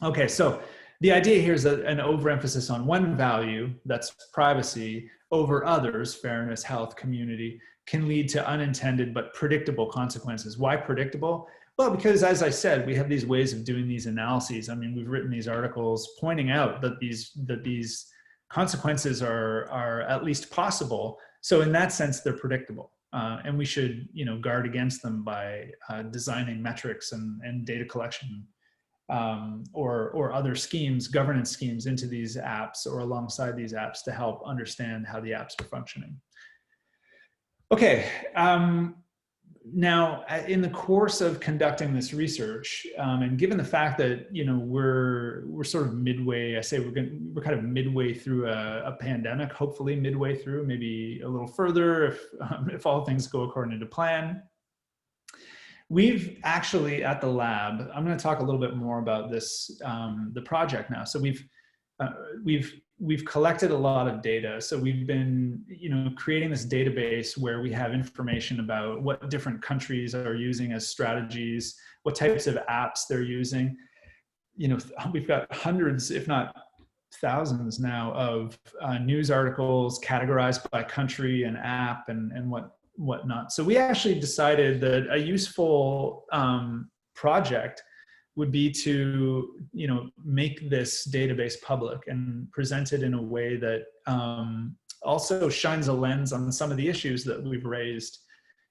Okay, so the idea here is that an overemphasis on one value, that's privacy, over others, fairness, health, community, can lead to unintended but predictable consequences. Why predictable? Well, because as I said, we have these ways of doing these analyses. I mean, we've written these articles pointing out that these consequences are at least possible. So in that sense, they're predictable. And we should, guard against them by designing metrics and data collection or other schemes, governance schemes into these apps or alongside these apps to help understand how the apps are functioning. Okay, now in the course of conducting this research, and given the fact that we're sort of midway, I say we're kind of midway through a pandemic, hopefully midway through, maybe a little further if all things go according to plan. We've actually at the lab, I'm going to talk a little bit more about this, the project now. So we've collected a lot of data. So we've been, creating this database where we have information about what different countries are using as strategies, what types of apps they're using. We've got hundreds, if not thousands now, of news articles categorized by country and app and whatnot. So we actually decided that a useful project would be to make this database public and present it in a way that also shines a lens on some of the issues that we've raised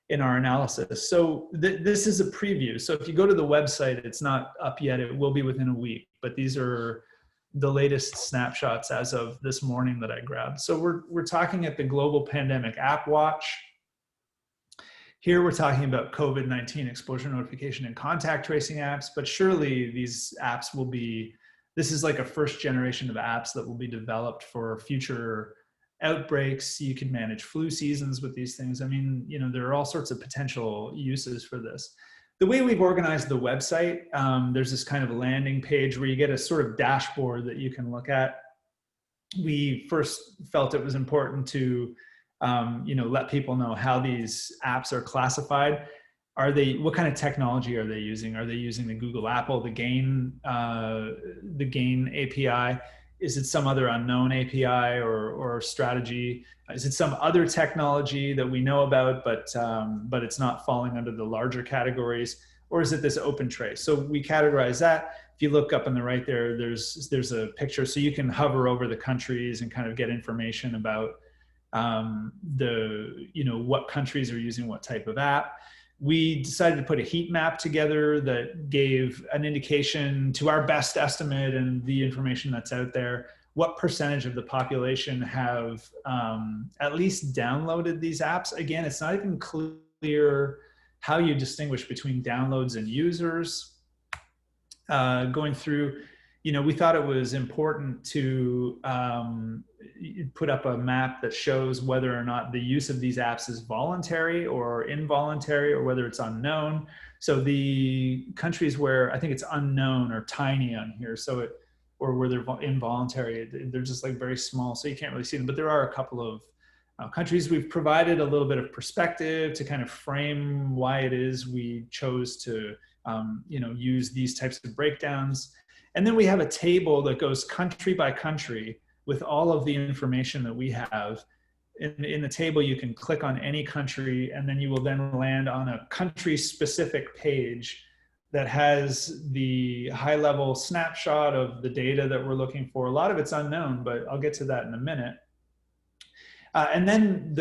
in our analysis. So this is a preview. So if you go to the website, it's not up yet. It will be within a week, but these are the latest snapshots as of this morning that I grabbed. So we're talking at the Global Pandemic App Watch. Here we're talking about COVID-19 exposure notification and contact tracing apps, but surely these apps will be, this is like a first generation of apps that will be developed for future outbreaks. You can manage flu seasons with these things. I mean, there are all sorts of potential uses for this. The way we've organized the website, there's this kind of landing page where you get a sort of dashboard that you can look at. We first felt it was important to let people know how these apps are classified. What kind of technology are they using? Are they using the Google Apple, the Gain API? Is it some other unknown API or strategy? Is it some other technology that we know about, but it's not falling under the larger categories? Or is it this open trace? So we categorize that. If you look up on the right there, there's a picture, so you can hover over the countries and kind of get information about what countries are using what type of app. We decided to put a heat map together that gave an indication, to our best estimate and the information that's out there, what percentage of the population have at least downloaded these apps. Again, it's not even clear how you distinguish between downloads and users. Going through, we thought it was important to put up a map that shows whether or not the use of these apps is voluntary or involuntary, or whether it's unknown. So the countries where I think it's unknown are tiny on here, or where they're involuntary, they're just like very small, so you can't really see them. But there are a couple of countries. We've provided a little bit of perspective to kind of frame why it is we chose to use these types of breakdowns. And then we have a table that goes country by country with all of the information that we have. In the table, you can click on any country, and then you will then land on a country-specific page that has the high-level snapshot of the data that we're looking for. A lot of it's unknown, but I'll get to that in a minute. And then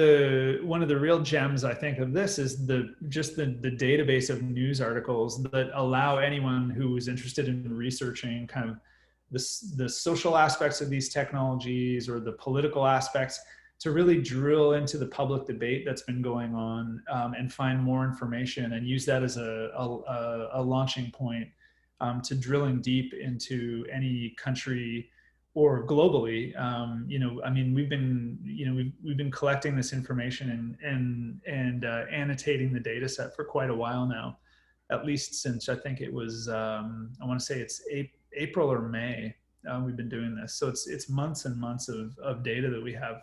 one of the real gems, I think, of this is the database of news articles that allow anyone who is interested in researching kind of the social aspects of these technologies or the political aspects to really drill into the public debate that's been going on, and find more information and use that as a launching point to drilling deep into any country or globally. We've been collecting this information and annotating the data set for quite a while now, at least since I think it was, I want to say it's April or May. We've been doing this. So it's months and months of data that we have,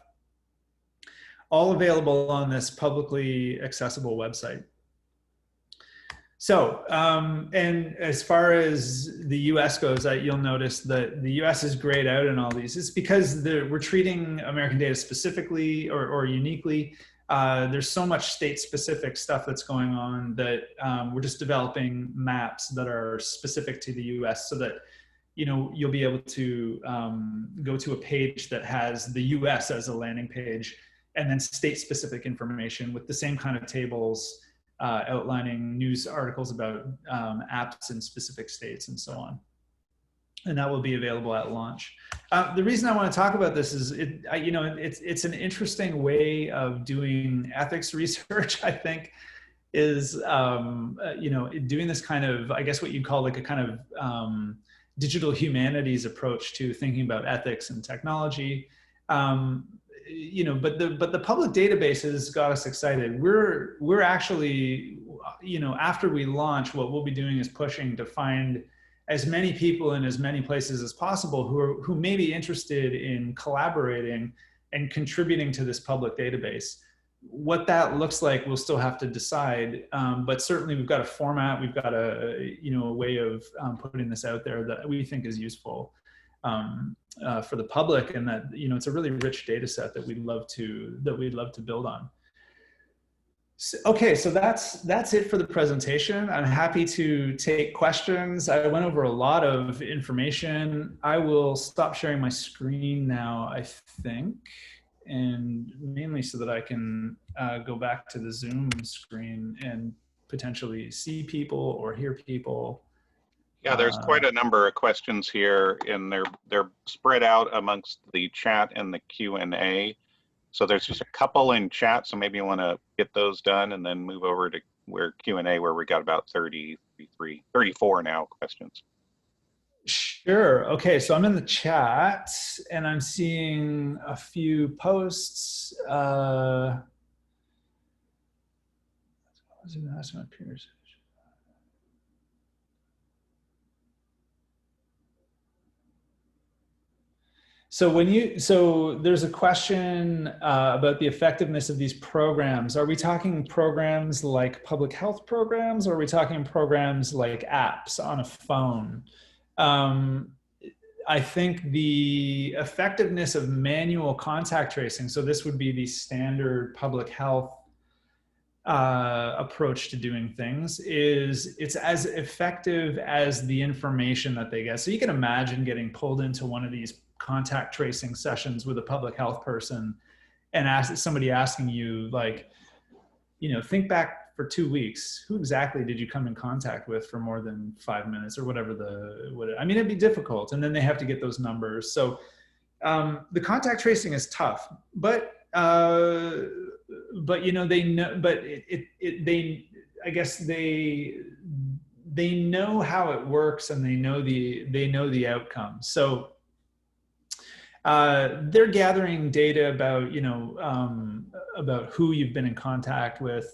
all available on this publicly accessible website. So, and as far as the US goes, you'll notice that the US is grayed out in all these. It's because we're treating American data specifically or uniquely. There's so much state-specific stuff that's going on that we're just developing maps that are specific to the US, so that you'll be able to go to a page that has the US as a landing page, and then state-specific information with the same kind of tables outlining news articles about apps in specific states and so on. And that will be available at launch. The reason I want to talk about this is it's an interesting way of doing ethics research, I think, is doing this kind of, I guess what you'd call like a kind of digital humanities approach to thinking about ethics and technology. But the public databases got us excited. We're actually, after we launch, what we'll be doing is pushing to find as many people in as many places as possible who may be interested in collaborating and contributing to this public database. What that looks like, we'll still have to decide. But certainly we've got a format, we've got a way of putting this out there that we think is useful for the public, and that it's a really rich data set that we'd love to build on. So that's it for the presentation. I'm happy to take questions. I went over a lot of information. I will stop sharing my screen now, I think, and mainly so that I can go back to the Zoom screen and potentially see people or hear people. Yeah, there's quite a number of questions here, and they're spread out amongst the chat and the Q&A. So there's just a couple in chat, so maybe you want to get those done and then move over to where Q&A, where we got about 33, 34 now questions. Sure. Okay, so I'm in the chat and I'm seeing a few posts. Ask my peers. So there's a question about the effectiveness of these programs. Are we talking programs like public health programs, or are we talking programs like apps on a phone? Um, I think the effectiveness of manual contact tracing, so this would be the standard public health approach to doing things, is it's as effective as the information that they get. So you can imagine getting pulled into one of these contact tracing sessions with a public health person and somebody asking you, like, think back for 2 weeks, who exactly did you come in contact with for more than 5 minutes, or whatever it'd be difficult. And then they have to get those numbers. So the contact tracing is tough, but they know, but I guess they know how it works, and they know the outcome. So they're gathering data about who you've been in contact with,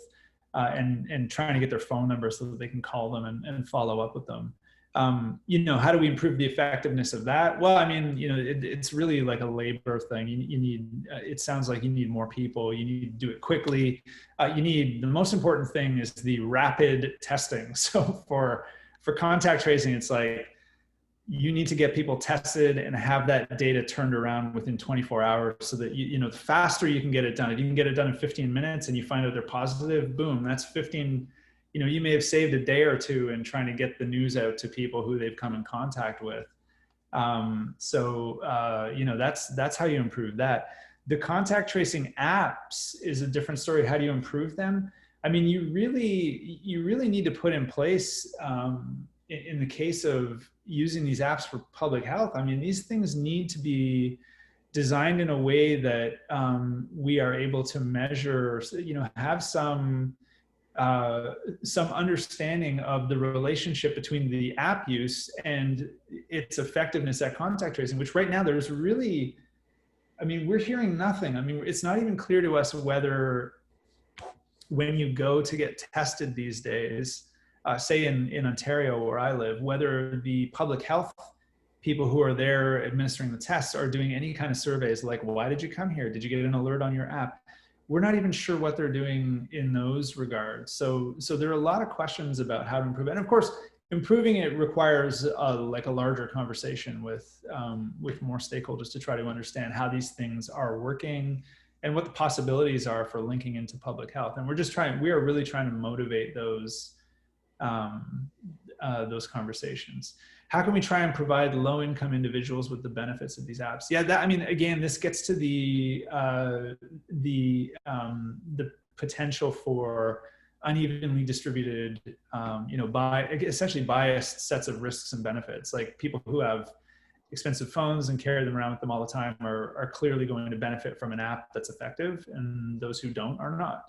and trying to get their phone number so that they can call them and follow up with them. How do we improve the effectiveness of that? Well, it's really like a labor thing. You need, it sounds like you need more people. You need to do it quickly. The most important thing is the rapid testing. So for contact tracing, it's like, you need to get people tested and have that data turned around within 24 hours, so that the faster you can get it done. If you can get it done in 15 minutes and you find out they're positive, boom, that's 15. You may have saved a day or two in trying to get the news out to people who they've come in contact with. That's how you improve that. The contact tracing apps is a different story. How do you improve them? You really need to put in place, in the case of using these apps for public health, these things need to be designed in a way that we are able to measure, have some understanding of the relationship between the app use and its effectiveness at contact tracing, which right now there's really, we're hearing nothing. It's not even clear to us whether, when you go to get tested these days, say in Ontario where I live, whether the public health people who are there administering the tests are doing any kind of surveys like, why did you come here? Did you get an alert on your app? We're not even sure what they're doing in those regards. So there are a lot of questions about how to improve it. And of course, improving it requires a larger conversation with more stakeholders to try to understand how these things are working and what the possibilities are for linking into public health. And we are really trying to motivate those conversations. How can we try and provide low-income individuals with the benefits of these apps? Yeah, again, this gets to the potential for unevenly distributed, essentially biased sets of risks and benefits. Like, people who have expensive phones and carry them around with them all the time are clearly going to benefit from an app that's effective, and those who don't are not.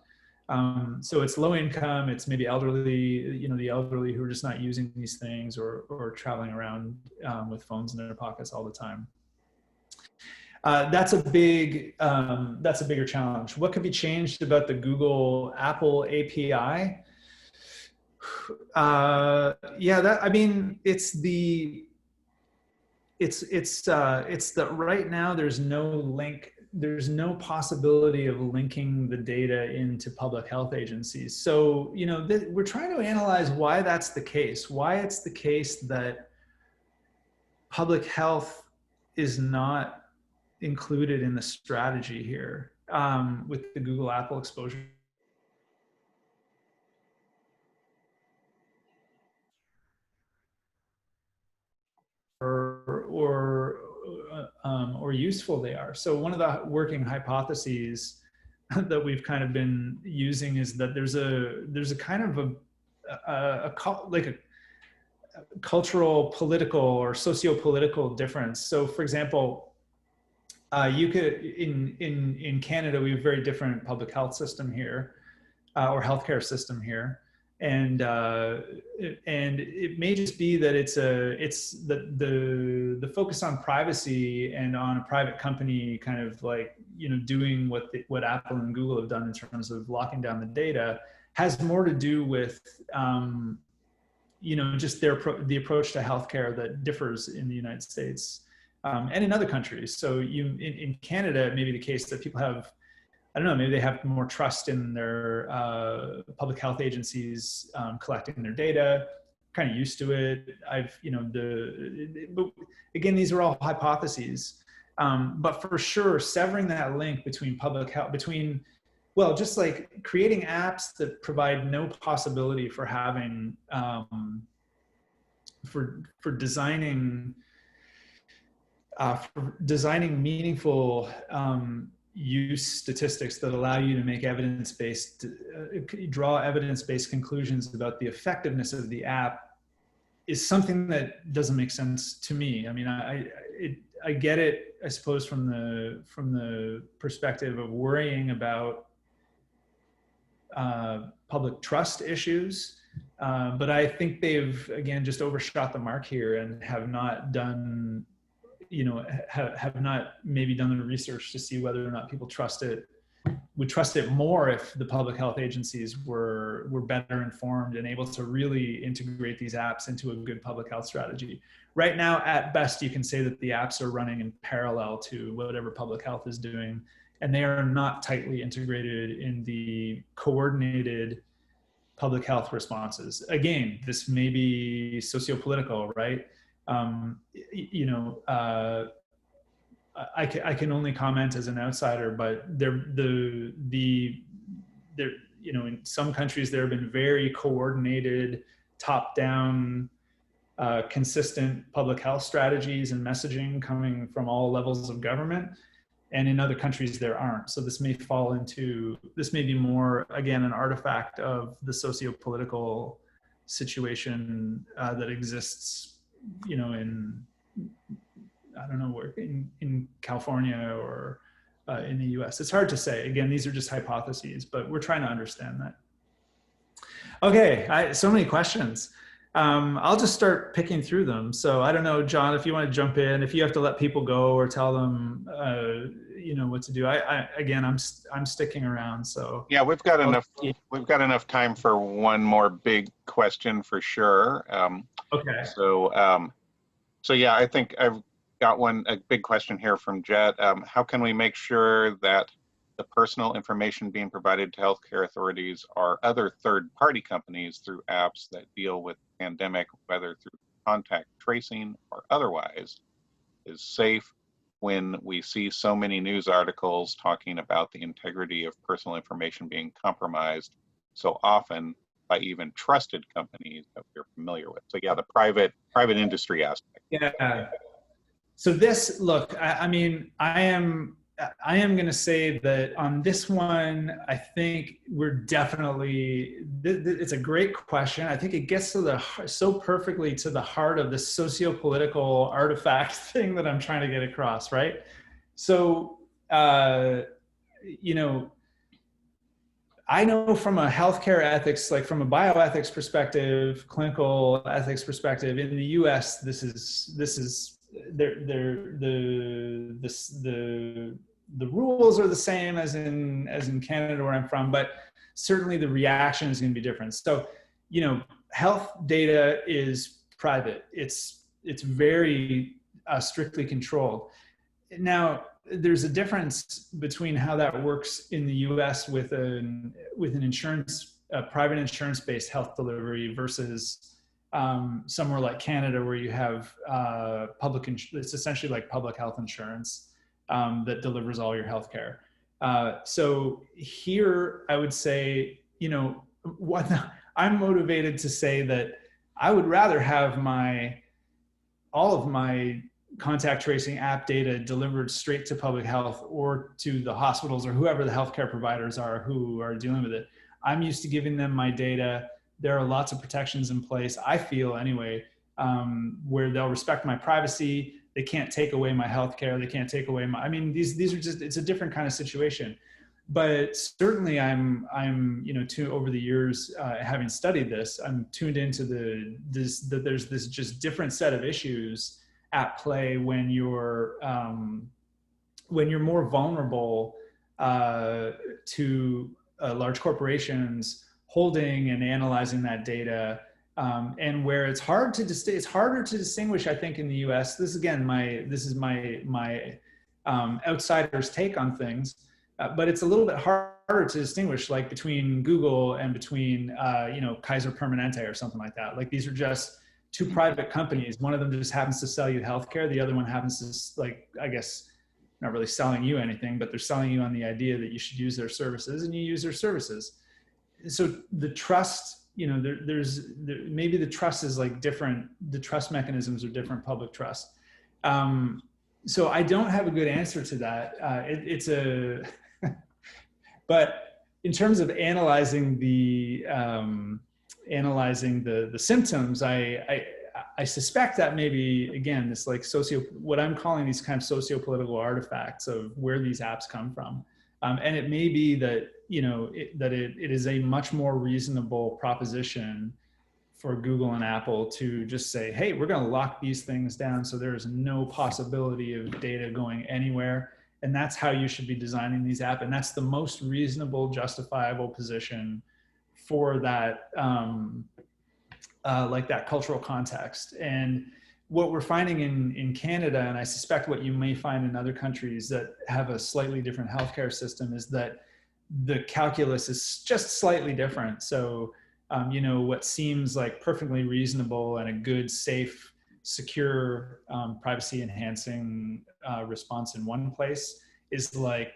So it's low income, it's maybe elderly, the elderly who are just not using these things, or traveling around with phones in their pockets all the time. That's a bigger challenge. What could be changed about the Google Apple API? It's that right now there's no possibility of linking the data into public health agencies. So, we're trying to analyze why that's the case, why it's the case that public health is not included in the strategy here, with the Google Apple exposure. Or useful they are. So one of the working hypotheses that we've kind of been using is that there's a kind of a cultural, political, or socio-political difference. So, for example, You could in Canada, we have a very different public health system here, or healthcare system here, and it may just be that it's the focus on privacy and on a private company kind of like doing what Apple and Google have done in terms of locking down the data has more to do with just the approach to healthcare that differs in the United States and in other countries. So in Canada, it may be the case that people have, I don't know, maybe they have more trust in their public health agencies collecting their data, kind of used to it. But again, these are all hypotheses. But for sure, severing that link between public health, well, just like creating apps that provide no possibility for having, for designing meaningful use statistics that allow you to make draw evidence-based conclusions about the effectiveness of the app is something that doesn't make sense to me. I mean, I get it, I suppose, from the perspective of worrying about public trust issues, but I think they've again just overshot the mark here and have not done have not maybe done the research to see whether or not people would trust it more if the public health agencies were better informed and able to really integrate these apps into a good public health strategy. Right now, at best, you can say that the apps are running in parallel to whatever public health is doing, and they are not tightly integrated in the coordinated public health responses. Again, this may be sociopolitical, right? I can only comment as an outsider, but in some countries there have been very coordinated, top-down, consistent public health strategies and messaging coming from all levels of government, and in other countries there aren't. So this may be more, again, an artifact of the socio-political situation that exists, in, I don't know, where in California or in the US. It's hard to say. Again, these are just hypotheses, but we're trying to understand that. Okay, so many questions. I'll just start picking through them. So I don't know, John, if you want to jump in, if you have to let people go or tell them, what to do. I'm sticking around. So yeah, we've got enough time for one more big question for sure. Okay. So yeah, I think I've got a big question here from Jet. How can we make sure that the personal information being provided to healthcare authorities or other third-party companies through apps that deal with the pandemic, whether through contact tracing or otherwise, is safe when we see so many news articles talking about the integrity of personal information being compromised so often by even trusted companies that we're familiar with? So yeah, the private industry aspect. Yeah. So look, I am going to say that on this one, I think we're definitely, it's a great question. I think it gets so perfectly to the heart of the socio-political artifact thing that I'm trying to get across, right? So, I know from a healthcare ethics, like from a bioethics perspective, clinical ethics perspective, in the US, the rules are the same as in Canada where I'm from, but certainly the reaction is going to be different. So, health data is private. It's very strictly controlled. Now, there's a difference between how that works in the US with an private insurance-based health delivery versus somewhere like Canada, where you have it's essentially like public health insurance that delivers all your healthcare. So here, I would say, I'm motivated to say that I would rather have all of my contact tracing app data delivered straight to public health or to the hospitals or whoever the healthcare providers are who are dealing with it. I'm used to giving them my data. There are lots of protections in place, I feel anyway, where they'll respect my privacy. they can't take away my healthcare. They can't take away my, I mean, these are just, it's a different kind of situation. But certainly over the years, having studied this, I'm tuned into that there's this just different set of issues at play when you're more vulnerable to large corporations holding and analyzing that data, and where it's harder to distinguish. I think in the U.S., this is my outsider's take on things, but it's a little bit harder to distinguish, like between Google and between Kaiser Permanente or something like that. Like these are just two private companies. One of them just happens to sell you healthcare. The other one happens to, like, I guess, not really selling you anything, but they're selling you on the idea that you should use their services, and you use their services. So the trust, maybe the trust is like different. The trust mechanisms are different, public trust. So I don't have a good answer to that. But in terms of analyzing the symptoms, I suspect that maybe, again, this like what I'm calling these kind of socio-political artifacts of where these apps come from. And it may be that, it is a much more reasonable proposition for Google and Apple to just say, hey, we're going to lock these things down so there's no possibility of data going anywhere. And that's how you should be designing these apps. And that's the most reasonable, justifiable position for that, like that cultural context. And what we're finding in Canada, and I suspect what you may find in other countries that have a slightly different healthcare system, is that the calculus is just slightly different. So, what seems like perfectly reasonable and a good, safe, secure, privacy enhancing response in one place is like,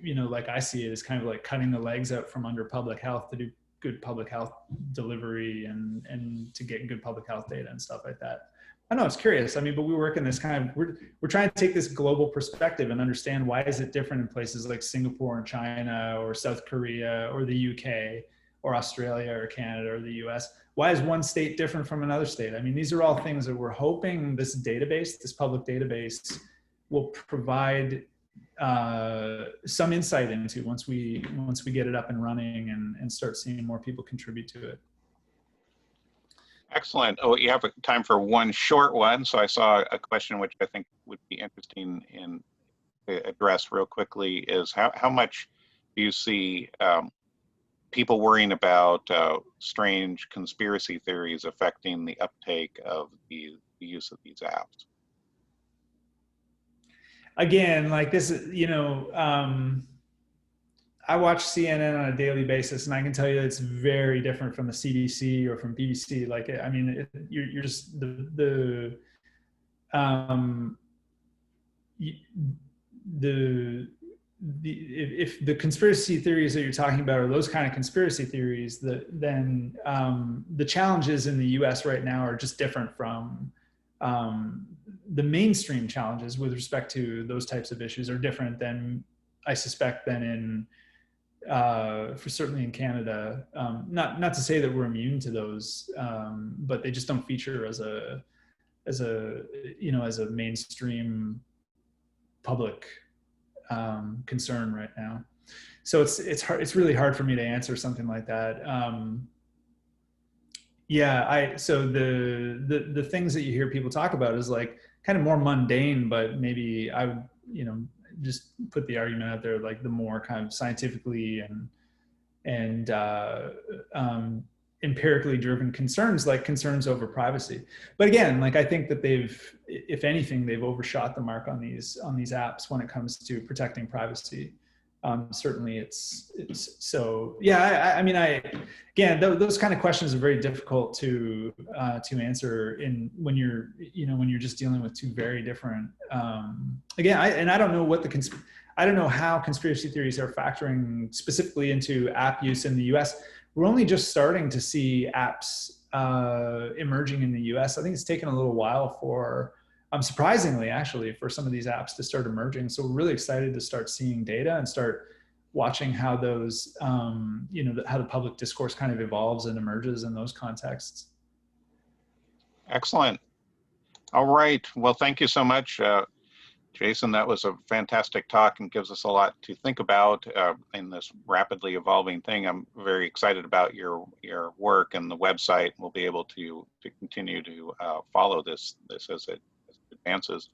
like I see it, is kind of like cutting the legs out from under public health to do good public health delivery and to get good public health data and stuff like that. I know, it's curious. I mean, but we work in this kind of, we're trying to take this global perspective and understand why is it different in places like Singapore and China or South Korea or the UK or Australia or Canada or the US. Why is one state different from another state? I mean, these are all things that we're hoping this public database will provide some insight into once we get it up and running and start seeing more people contribute to it. Excellent. Oh, you have time for one short one. So I saw a question which I think would be interesting in to address real quickly is how much do you see people worrying about strange conspiracy theories affecting the uptake of the use of these apps? Again, like this is, I watch CNN on a daily basis, and I can tell you it's very different from the CDC or from BBC. Like, I mean, you're just if the conspiracy theories that you're talking about are those kind of conspiracy theories, then the challenges in the U.S. right now are just different from the mainstream challenges with respect to those types of issues are different than, I suspect, than in certainly in Canada. Not to say that we're immune to those, but they just don't feature as a mainstream public concern right now. So it's hard. It's really hard for me to answer something like that. So the things that you hear people talk about is like kind of more mundane, but maybe I would, just put the argument out there, like the more kind of scientifically and empirically driven concerns, like concerns over privacy. But again, like I think that if anything, they've overshot the mark on these apps when it comes to protecting privacy. Certainly it's so, yeah, I mean, again, those kind of questions are very difficult to answer when you're just dealing with two very different, again, I don't know I don't know how conspiracy theories are factoring specifically into app use in the US. We're only just starting to see apps emerging in the US. I think it's taken a little while for, surprisingly, actually, for some of these apps to start emerging. So we're really excited to start seeing data and start watching how those, how the public discourse kind of evolves and emerges in those contexts. Excellent. All right. Well, thank you so much, Jason. That was a fantastic talk and gives us a lot to think about in this rapidly evolving thing. I'm very excited about your work and the website. We'll be able to continue to follow this as it advances.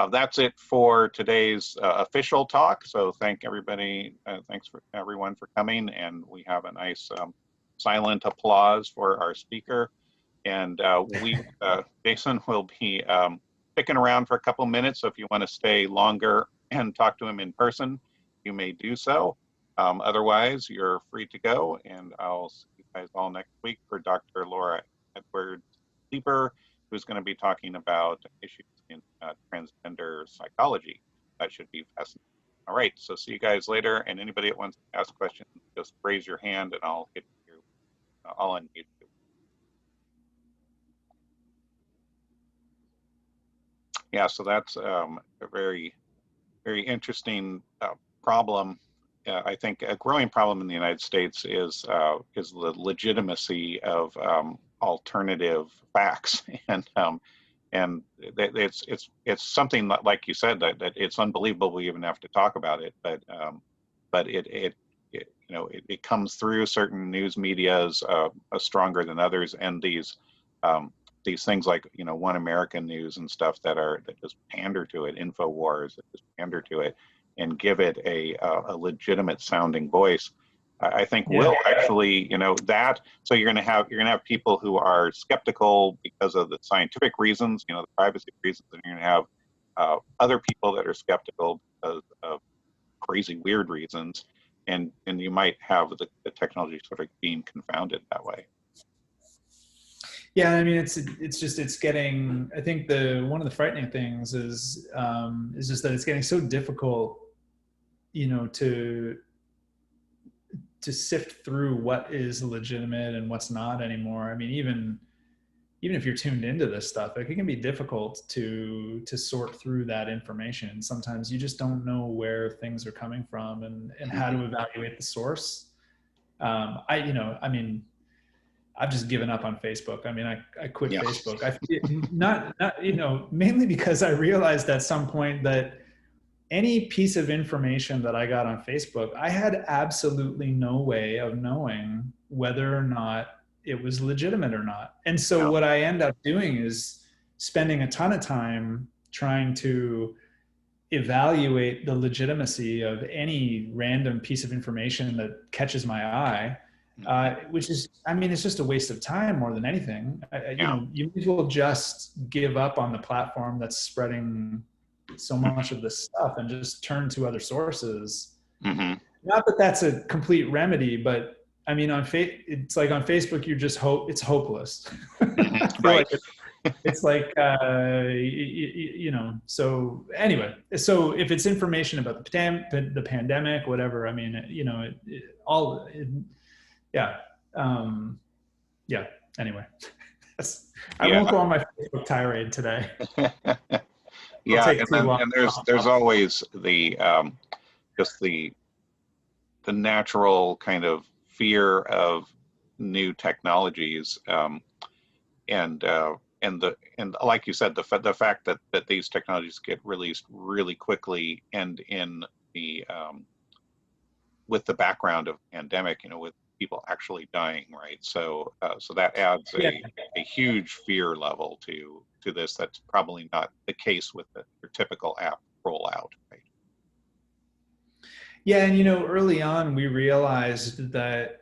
That's it for today's official talk. So thanks for everyone for coming, and we have a nice silent applause for our speaker. And Jason will be sticking around for a couple minutes. So if you want to stay longer and talk to him in person, you may do so. Otherwise, you're free to go. And I'll see you guys all next week for Dr. Laura Edwards-Leeper, who's going to be talking about issues in transgender psychology. That should be fascinating. All right, so see you guys later. And anybody that wants to ask questions, just raise your hand and I'll hit you. I'll unmute you. Yeah, so that's a very, very interesting problem. I think a growing problem in the United States is the legitimacy of alternative facts, and it's something that, like you said, that it's unbelievable we even have to talk about it, but it comes through certain news medias stronger than others, and these things like One American News and stuff that just pander to it, InfoWars that just pander to it and give it a legitimate sounding voice. I think will actually that. So you're gonna have people who are skeptical because of the scientific reasons, the privacy reasons, and you're gonna have other people that are skeptical because of crazy weird reasons, and you might have the technology sort of being confounded that way. Yeah, I mean, it's getting. I think one of the frightening things is just that it's getting so difficult, to sift through what is legitimate and what's not anymore. I mean, even if you're tuned into this stuff, it can be difficult to sort through that information. Sometimes you just don't know where things are coming from and how to evaluate the source. I mean, I've just given up on Facebook. I mean, I quit Facebook. Not mainly because I realized at some point that any piece of information that I got on Facebook, I had absolutely no way of knowing whether or not it was legitimate or not. And so what I end up doing is spending a ton of time trying to evaluate the legitimacy of any random piece of information that catches my eye. Which is, I mean, it's just a waste of time more than anything. You may as well just give up on the platform that's spreading so much of this stuff and just turn to other sources. Mm-hmm. Not that that's a complete remedy, but I mean, it's like on Facebook, it's hopeless. Mm-hmm. Right. It's like, so anyway, so if it's information about the pandemic, whatever, I mean, anyway, I won't go on my Facebook tirade today. Yeah, and there's always just the natural kind of fear of new technologies, and like you said, the fact that these technologies get released really quickly and in the with the background of pandemic, with people actually dying, right? So that adds a huge fear level to this. That's probably not the case with your typical app rollout, right? Yeah, and early on we realized that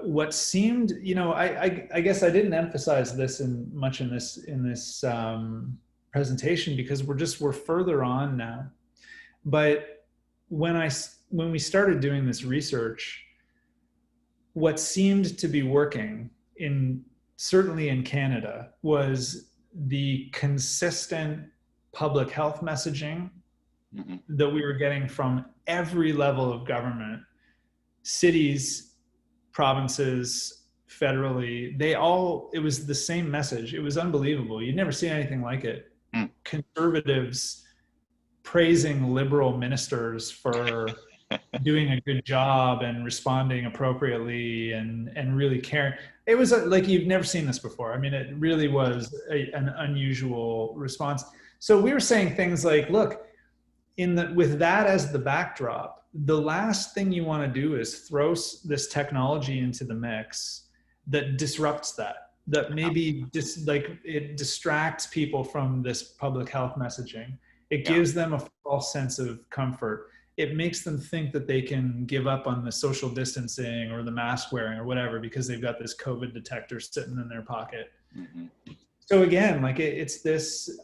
what seemed, I guess I didn't emphasize this much in this presentation because we're further on now. But when we started doing this research, what seemed to be working certainly in Canada was the consistent public health messaging that we were getting from every level of government, cities, provinces, federally. It was the same message. It was unbelievable. You'd never seen anything like it. Conservatives praising liberal ministers for doing a good job and responding appropriately and really caring. It was like you've never seen this before. I mean, it really was an unusual response. So we were saying things like, look, with that as the backdrop, the last thing you want to do is throw this technology into the mix that disrupts that maybe just like it distracts people from this public health messaging. It Yeah, gives them a false sense of comfort. It makes them think that they can give up on the social distancing or the mask wearing or whatever because they've got this COVID detector sitting in their pocket. hmm, So again, like it's this,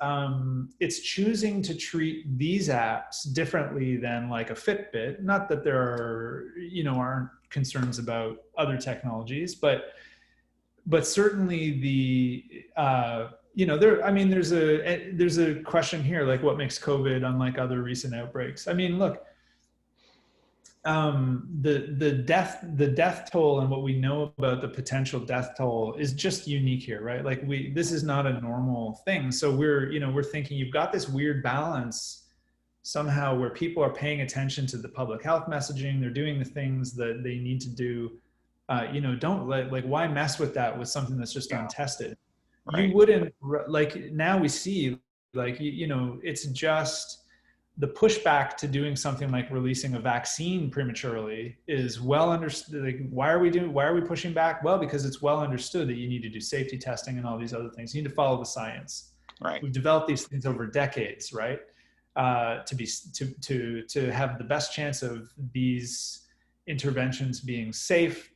it's choosing to treat these apps differently than like a Fitbit. Not that there are, aren't concerns about other technologies, but certainly there. I mean, there's a question here, like what makes COVID unlike other recent outbreaks. I mean, look, the death toll and what we know about the potential death toll is just unique here, right? Like this is not a normal thing. So we're thinking you've got this weird balance somehow where people are paying attention to the public health messaging. They're doing the things that they need to do. Don't like why mess with that with something that's just yeah, untested. You right, wouldn't like now we see like it's just the pushback to doing something like releasing a vaccine prematurely is well understood. Like, why are we pushing back? Well, because it's well understood that you need to do safety testing and all these other things. You need to follow the science. right. We've developed these things over decades, right? To have the best chance of these interventions being safe,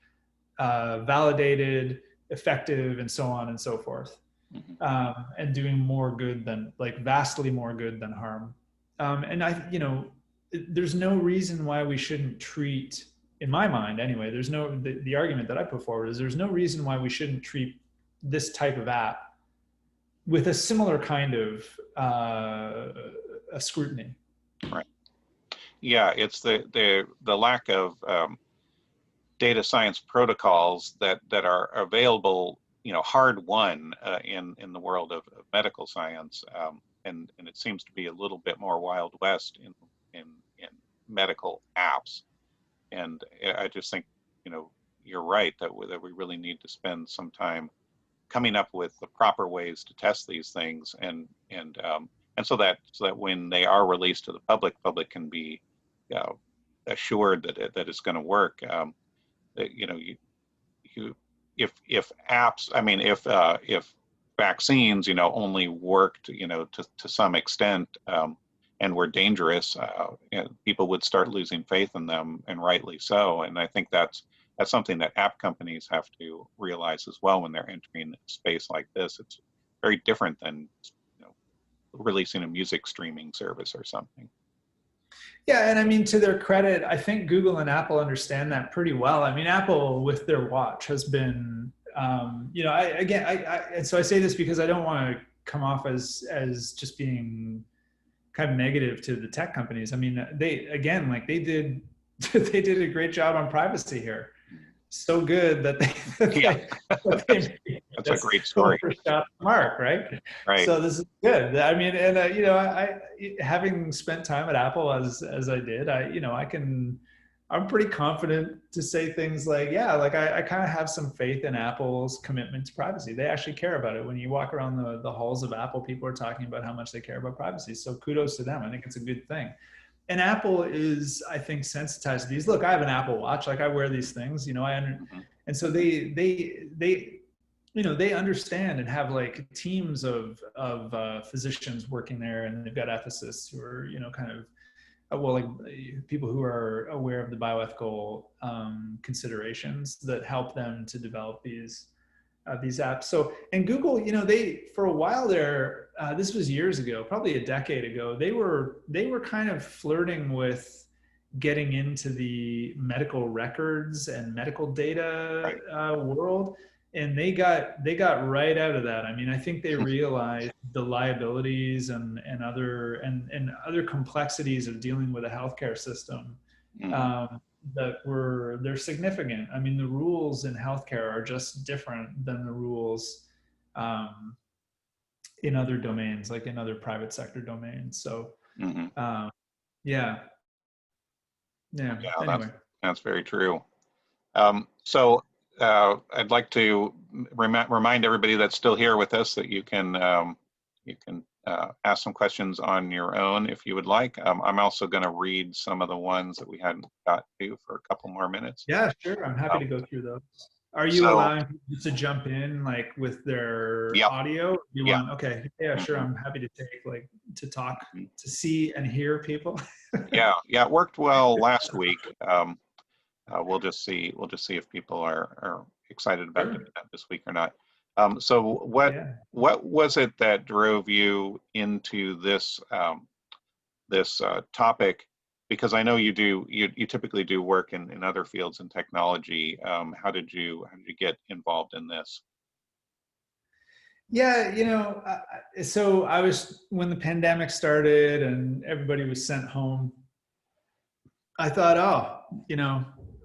validated, effective, and so on and so forth, Hmm. and doing more good than like vastly more good than harm. And there's no reason why we shouldn't treat, in my mind anyway, the argument that I put forward is there's no reason why we shouldn't treat this type of app with a similar kind of a scrutiny. Right. Yeah, it's the lack of data science protocols that are available, hard won in the world of medical science, and it seems to be a little bit more Wild West in medical apps. And I just think, you're right that we really need to spend some time coming up with the proper ways to test these things, and so that when they are released to the public can be uh, assured that it's going to work. That, you if apps, I mean, if vaccines, only worked, to some extent, and were dangerous, people would start losing faith in them, and rightly so. And I think that's something that app companies have to realize as well when they're entering a space like this. It's very different than, releasing a music streaming service or something. Yeah, and I mean, to their credit, I think Google and Apple understand that pretty well. I mean, Apple with their watch has been, and so I say this because I don't want to come off as just being kind of negative to the tech companies. I mean, they again, like they did, they did a great job on privacy here. So good that they Yeah, that they made that's a this great story. overshot mark, right? Right. So this is good. I mean, and I having spent time at Apple as I did, I'm pretty confident to say things like, yeah, like I kind of have some faith in Apple's commitment to privacy. They actually care about it. When you walk around the halls of Apple, people are talking about how much they care about privacy. So kudos to them. I think it's a good thing. And Apple is, I think, sensitized to these. Look, I have an Apple Watch. Like I wear these things, Hmm. and so they understand and have like teams of physicians working there, and they've got ethicists who are kind of like people who are aware of the bioethical considerations that help them to develop these apps. So, and Google, they for a while there, this was years ago, probably a decade ago, they were kind of flirting with getting into the medical records and medical data Right. world, and they got right out of that. I mean, I think they realized the liabilities and other complexities of dealing with a healthcare system, Hmm. um, they're significant. I mean, the rules in healthcare are just different than the rules um, in other domains, like in other private sector domains. So Hmm. um, yeah. Yeah. Yeah, Anyway. that's very true. So I'd like to remind everybody that's still here with us that you can ask some questions on your own if you would like. I'm also going to read some of the ones that we hadn't got to for a couple more minutes. Yeah, sure. I'm happy Um, to go through those. Are you so, allowing people to jump in like with their yep, audio? You yeah, want, okay. Yeah, sure. mhm, I'm happy to take like to talk, mhm. to see and hear people. Yeah, yeah. It worked well last week. We'll just see if people are excited about doing Sure. that this week or not. So Yeah. what was it that drove you into this topic? Because I know you typically do work in other fields in technology. How did you get involved in this? Yeah, so I was when the pandemic started and everybody was sent home, I thought, oh,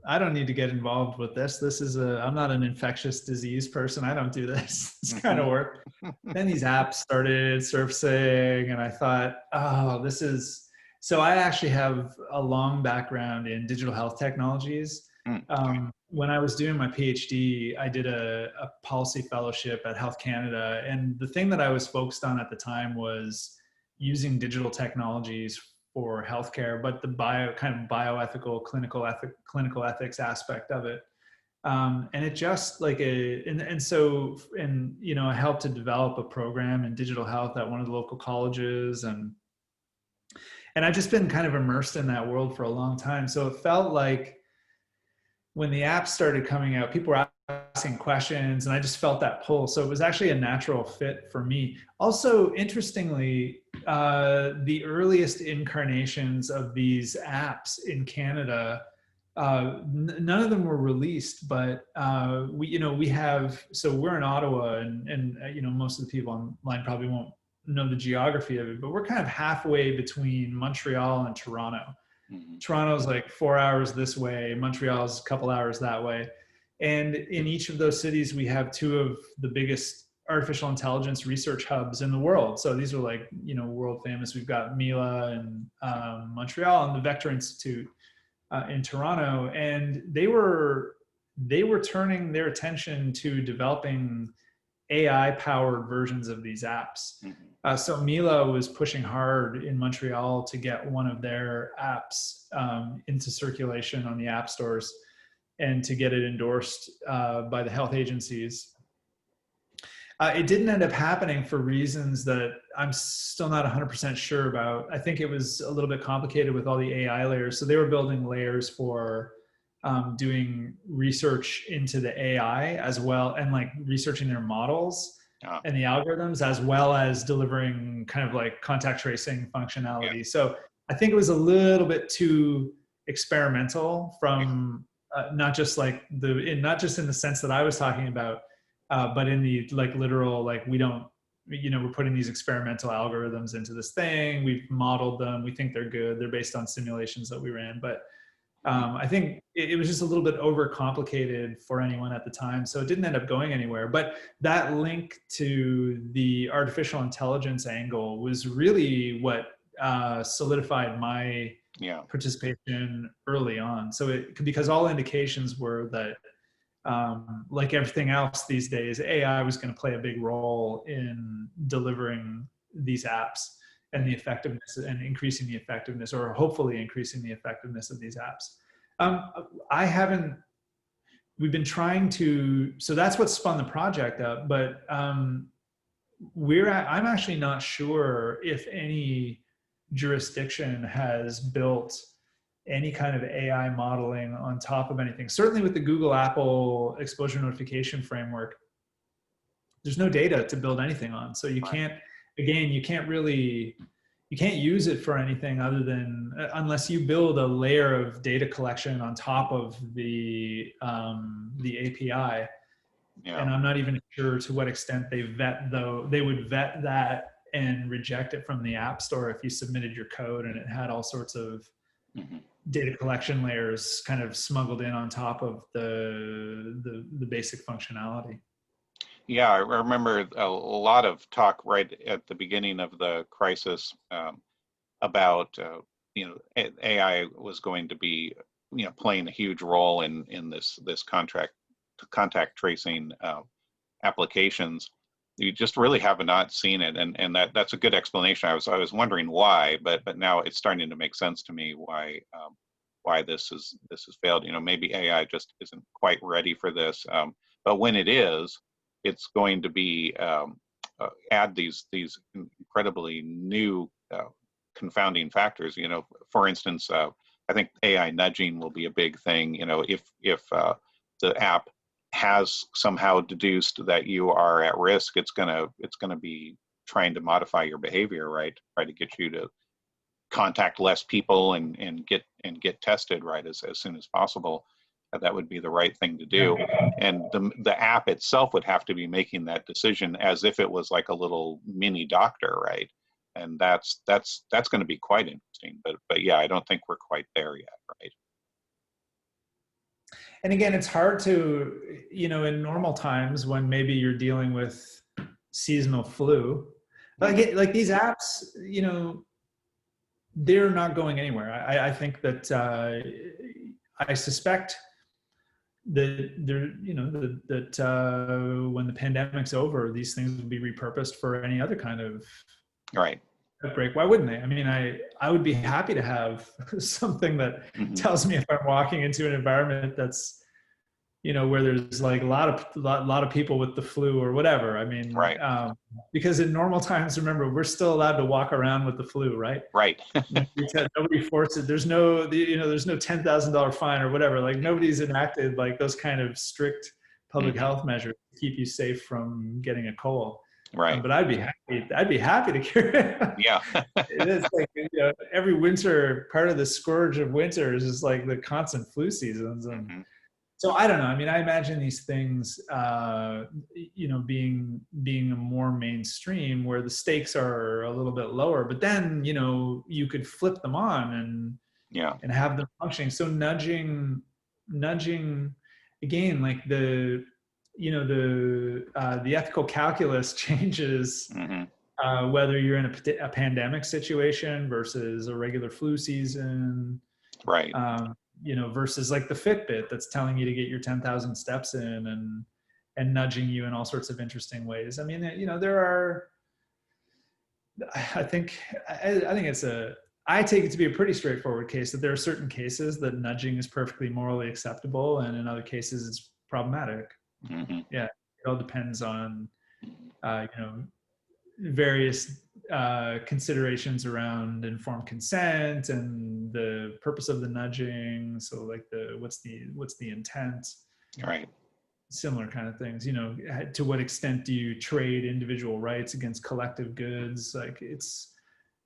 I don't need to get involved with this. I'm not an infectious disease person. I don't do this. This kind Hmm. of work. Then these apps started surfacing, and I thought, oh, so I actually have a long background in digital health technologies. When I was doing my PhD, I did a policy fellowship at Health Canada. And the thing that I was focused on at the time was using digital technologies for healthcare, but the kind of bioethical, clinical ethics aspect of it. And it just like I helped to develop a program in digital health at one of the local colleges, and I've just been kind of immersed in that world for a long time. So it felt like when the app started coming out, people were asking questions, and I just felt that pull. So it was actually a natural fit for me. Also, interestingly, the earliest incarnations of these apps in Canada, none of them were released, but we have. So we're in Ottawa, and most of the people online probably won't know the geography of it, but we're kind of halfway between Montreal and Toronto. Hmm. Toronto's like 4 hours this way, Montreal's a couple hours that way. And in each of those cities, we have two of the biggest artificial intelligence research hubs in the world. So these are like, world famous. We've got Millar in Montreal and the Vector Institute in Toronto. And they were turning their attention to developing AI powered versions of these apps. Hmm. So Mila was pushing hard in Montreal to get one of their apps into circulation on the app stores and to get it endorsed by the health agencies. It didn't end up happening for reasons that I'm still not 100% sure about. I think it was a little bit complicated with all the AI layers. So they were building layers for doing research into the AI as well, and like researching their models Ah, and the algorithms, as well as delivering kind of like contact tracing yeah, functionality. So I think it was a little bit too experimental yeah. from not just in the sense that I was talking about, but in the like literal, like we don't, we're putting these experimental algorithms into this thing. We've modeled them. We think they're good. They're based on simulations that we ran, but Mhm. I think it was just a little bit overcomplicated for anyone at the time, so it didn't end up going anywhere. But that link to the artificial intelligence angle was really what solidified my Yeah. participation early on. So because all indications were that, like everything else these days, AI was going to play a big role in delivering these apps and the effectiveness and increasing the effectiveness, or hopefully increasing the effectiveness of these apps. Um, I haven't. We've been trying to. So that's what spun the project up. But I'm actually not sure if any jurisdiction has built any kind of AI modeling on top of anything. Certainly with the Google Apple exposure notification framework, there's no data to build anything on. So Right. you can't use it for anything other than unless you build a layer of data collection on top of the API. Yeah. And I'm not even sure to what extent they would vet that and reject it from the app store if you submitted your code and it had all sorts of Hmm. data collection layers kind of smuggled in on top of the basic functionality. Yeah, I remember a lot of talk right at the beginning of the crisis about AI was going to be, playing a huge role in this contact tracing applications. You just really have not seen it, and that's a good explanation. I was wondering why, but now it's starting to make sense to me why this has failed. Maybe AI just isn't quite ready for this, but when it is, it's going to be add these incredibly new confounding factors. For instance, I think AI nudging will be a big thing. If the app has somehow deduced that you are at risk, it's gonna be trying to modify your behavior, right? Try to get you to contact less people and get tested right as soon as possible. That would be the right thing to do. And the app itself would have to be making that decision as if it was like a little mini doctor, right? And that's going to be quite interesting. But yeah, I don't think we're quite there yet, right? And again, it's hard to, in normal times when maybe you're dealing with seasonal flu, like these apps, they're not going anywhere. I think that I suspect that when the pandemic's over, these things will be repurposed for any other kind of Right. outbreak. Why wouldn't they? I mean, I would be happy to have something that tells me if I'm walking into an environment that's, where there's like a lot of people with the flu or whatever. I mean, right. Because in normal times, remember, we're still allowed to walk around with the flu, right? Right. Nobody forces. There's no $10,000 fine or whatever. Like nobody's enacted like those kind of strict public health measures to keep you safe from getting a cold. Right. But I'd be happy to cure it. Yeah. It is like, every winter, part of the scourge of winter is just like the constant flu seasons. And so I don't know. I mean, I imagine these things, being more mainstream where the stakes are a little bit lower, but then, you could flip them on and have them functioning. So nudging again, like the ethical calculus changes, whether you're in a pandemic situation versus a regular flu season. Right. Versus like the Fitbit that's telling you to get your 10,000 steps in and nudging you in all sorts of interesting ways. I mean, there are, I think I take it to be a pretty straightforward case that there are certain cases that nudging is perfectly morally acceptable. And in other cases it's problematic. Yeah. It all depends on, various considerations around informed consent and the purpose of the nudging. So like what's the intent, right? Similar kind of things. To what extent do you trade individual rights against collective goods? Like it's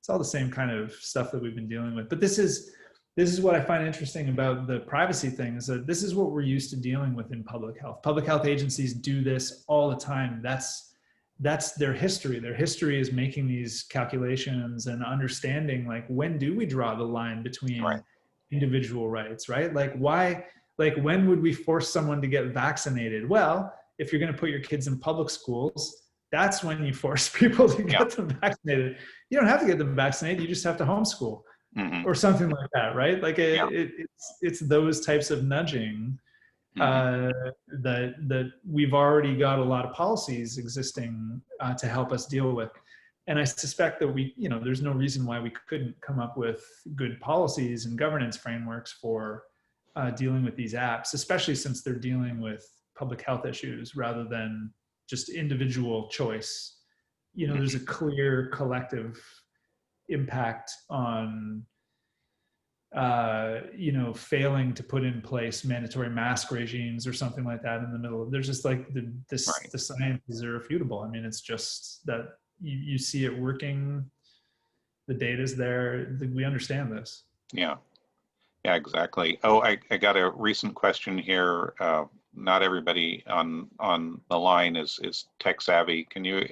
all the same kind of stuff that we've been dealing with. But this is what I find interesting about the privacy thing, is that this is what we're used to dealing with in public health. Public health agencies do this all the time. That's their history. Their history is making these calculations and understanding, like, when do we draw the line between individual rights, right? Like when would we force someone to get vaccinated? Well, if you're going to put your kids in public schools, that's when you force people to get them vaccinated. You don't have to get them vaccinated. You just have to homeschool or something like that, right? Like it's those types of nudging that we've already got a lot of policies existing to help us deal with. And I suspect that there's no reason why we couldn't come up with good policies and governance frameworks for dealing with these apps, especially since they're dealing with public health issues rather than just individual choice. There's a clear collective impact on failing to put in place mandatory mask regimes or something like that in the middle of, there's just like the science is irrefutable. I mean, it's just that you see it working, the data's there, we understand this. Yeah, exactly. Oh, I got a recent question here. Not everybody on the line is tech savvy. Can you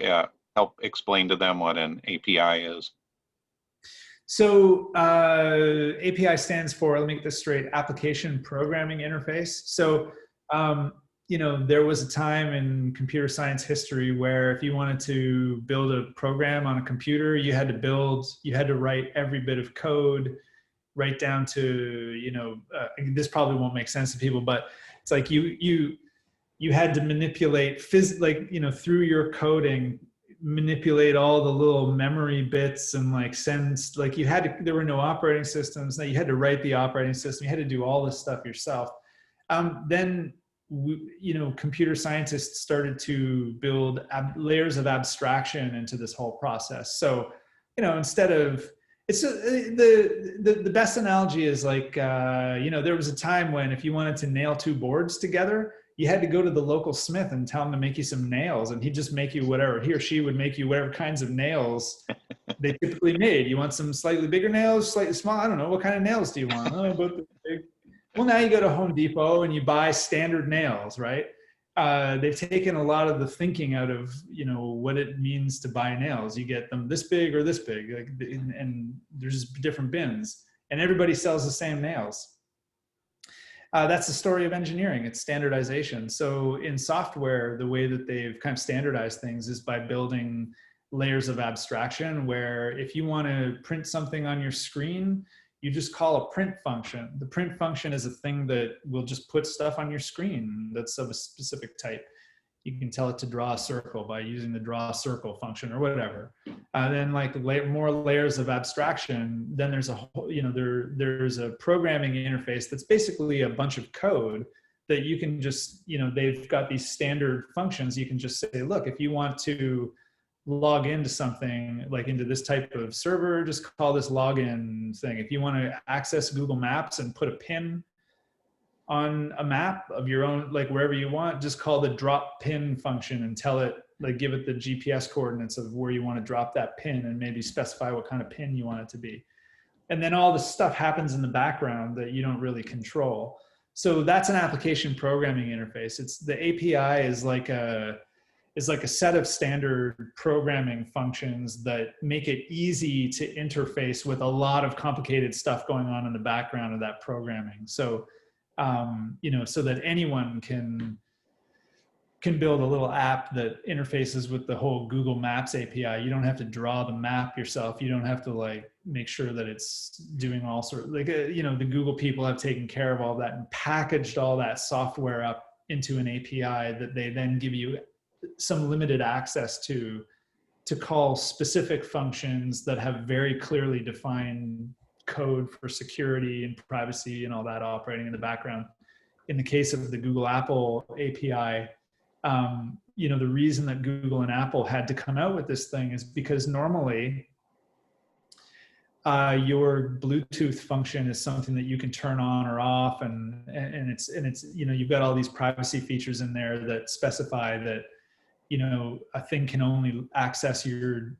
help explain to them what an API is? So API stands for, let me get this straight, Application Programming Interface. So, there was a time in computer science history where if you wanted to build a program on a computer, you had to write every bit of code right down to, this probably won't make sense to people, but it's like you had to manipulate through your coding, manipulate all the little memory bits and like send, like there were no operating systems. Now you had to write the operating system. You had to do all this stuff yourself. Then computer scientists started to build layers of abstraction into this whole process. So, instead of, it's the best analogy is like, there was a time when if you wanted to nail two boards together, you had to go to the local smith and tell him to make you some nails, and he'd just make you whatever, he or she would make you whatever kinds of nails they typically made. You want some slightly bigger nails, slightly small? I don't know. What kind of nails do you want? Oh, about this big. Well, now you go to Home Depot and you buy standard nails, right? They've taken a lot of the thinking out of, what it means to buy nails. You get them this big or this big, and there's different bins, and everybody sells the same nails. That's the story of engineering. It's standardization. So in software, the way that they've kind of standardized things is by building layers of abstraction, where if you want to print something on your screen, you just call a print function. The print function is a thing that will just put stuff on your screen that's of a specific type. You can tell it to draw a circle by using the draw circle function or whatever. Then like more layers of abstraction, then there's a whole, there's a programming interface that's basically a bunch of code that you can just, they've got these standard functions. You can just say, look, if you want to log into something, like into this type of server, just call this login thing. If you want to access Google Maps and put a pin on a map of your own, like wherever you want, just call the drop pin function and tell it, like give it the GPS coordinates of where you want to drop that pin, and maybe specify what kind of pin you want it to be. And then all this stuff happens in the background that you don't really control. So that's an application programming interface. It's the API is like a set of standard programming functions that make it easy to interface with a lot of complicated stuff going on in the background of that programming. So, so that anyone can build a little app that interfaces with the whole Google Maps API. You don't have to draw the map yourself. You don't have to like make sure that it's doing all sorts, like, the Google people have taken care of all that and packaged all that software up into an API that they then give you some limited access to call specific functions that have very clearly defined code for security and privacy and all that operating in the background. In the case of the Google Apple API, the reason that Google and Apple had to come out with this thing is because normally your Bluetooth function is something that you can turn on or off, and it's you've got all these privacy features in there that specify that a thing can only access your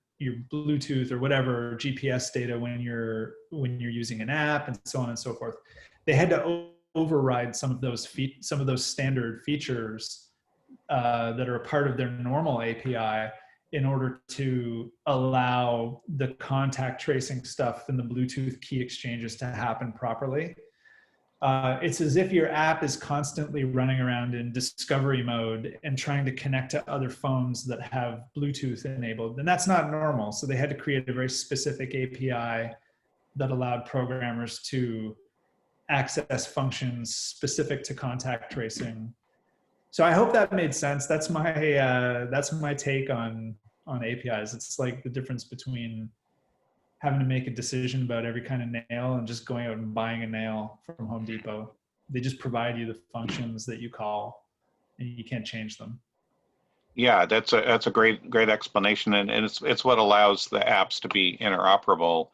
Bluetooth or whatever GPS data when you're using an app, and so on and so forth. They had to override some of those standard features that are a part of their normal API in order to allow the contact tracing stuff and the Bluetooth key exchanges to happen properly. It's as if your app is constantly running around in discovery mode and trying to connect to other phones that have Bluetooth enabled. And that's not normal. So they had to create a very specific API that allowed programmers to access functions specific to contact tracing. So I hope that made sense. That's my take on APIs. It's like the difference between having to make a decision about every kind of nail and just going out and buying a nail from Home Depot. They just provide you the functions that you call, and you can't change them. Yeah, that's a great explanation, and it's what allows the apps to be interoperable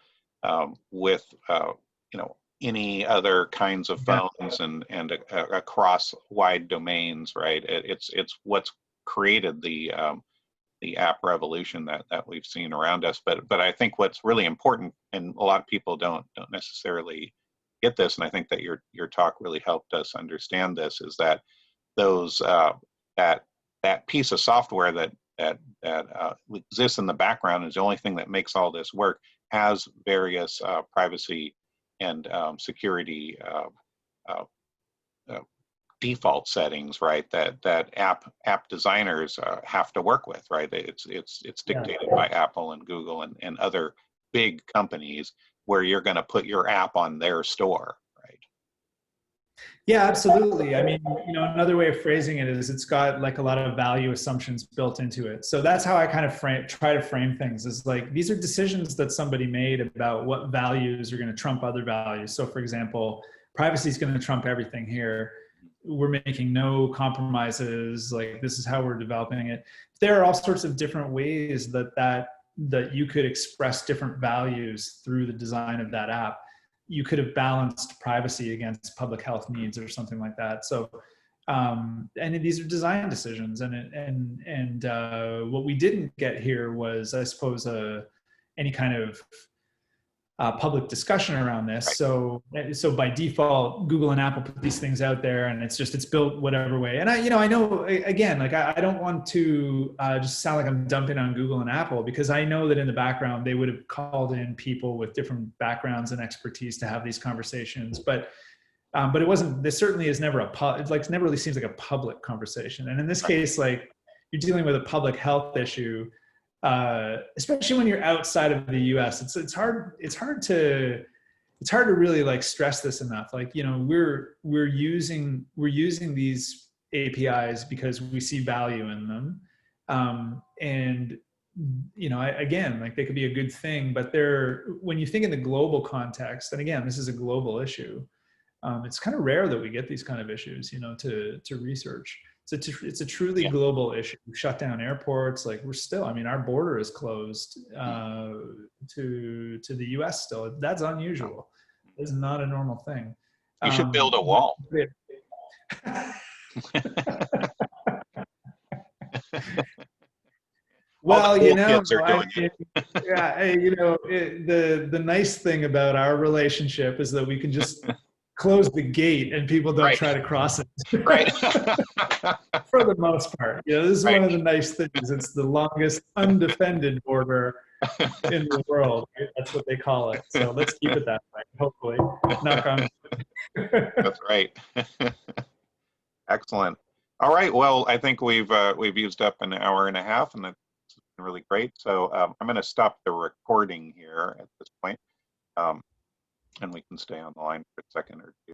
with any other kinds of phones and across wide domains, right? It's what's created the app revolution that we've seen around us. But I think what's really important, and a lot of people don't necessarily get this, and I think that your talk really helped us understand this, is that those that piece of software that exists in the background is the only thing that makes all this work, has various privacy and security default settings, right? That app designers have to work with, right? It's dictated by Apple and Google and other big companies, where you're going to put your app on their store, right? Yeah, absolutely. I mean, another way of phrasing it is it's got like a lot of value assumptions built into it. So that's how I kind of try to frame things, is like these are decisions that somebody made about what values are going to trump other values. So for example, privacy is going to trump everything here. We're making no compromises. Like this is how we're developing it. There are all sorts of different ways that you could express different values through the design of that app. You could have balanced privacy against public health needs or something like that. So, and these are design decisions, and what we didn't get here was, I suppose, any kind of public discussion around this. Right. So by default, Google and Apple put these things out there, and it's built whatever way. And I know again, like I don't want to just sound like I'm dumping on Google and Apple, because I know that in the background they would have called in people with different backgrounds and expertise to have these conversations. But it wasn't. This certainly is never it never really seems like a public conversation. And in this case, like you're dealing with a public health issue. Especially when you're outside of the U.S., it's hard to really like stress this enough. Like we're using these APIs because we see value in them, and again, like they could be a good thing, but when you think in the global context, and again, this is a global issue. It's kind of rare that we get these kind of issues, to research. It's a truly global issue. We shut down airports. Like our border is closed to the U.S. still. That's unusual. It's not a normal thing. You should build a wall. Well, kids are doing it. Yeah, the nice thing about our relationship is that we can just close the gate and people don't try to cross it. Right. For the most part. This is one of the nice things. It's the longest undefended border in the world. Right? That's what they call it. So let's keep it that way, hopefully. Knock on. That's right. Excellent. All right. Well, I think we've used up an hour and a half, and that's been really great. So I'm going to stop the recording here at this point, and we can stay on the line for a second or two.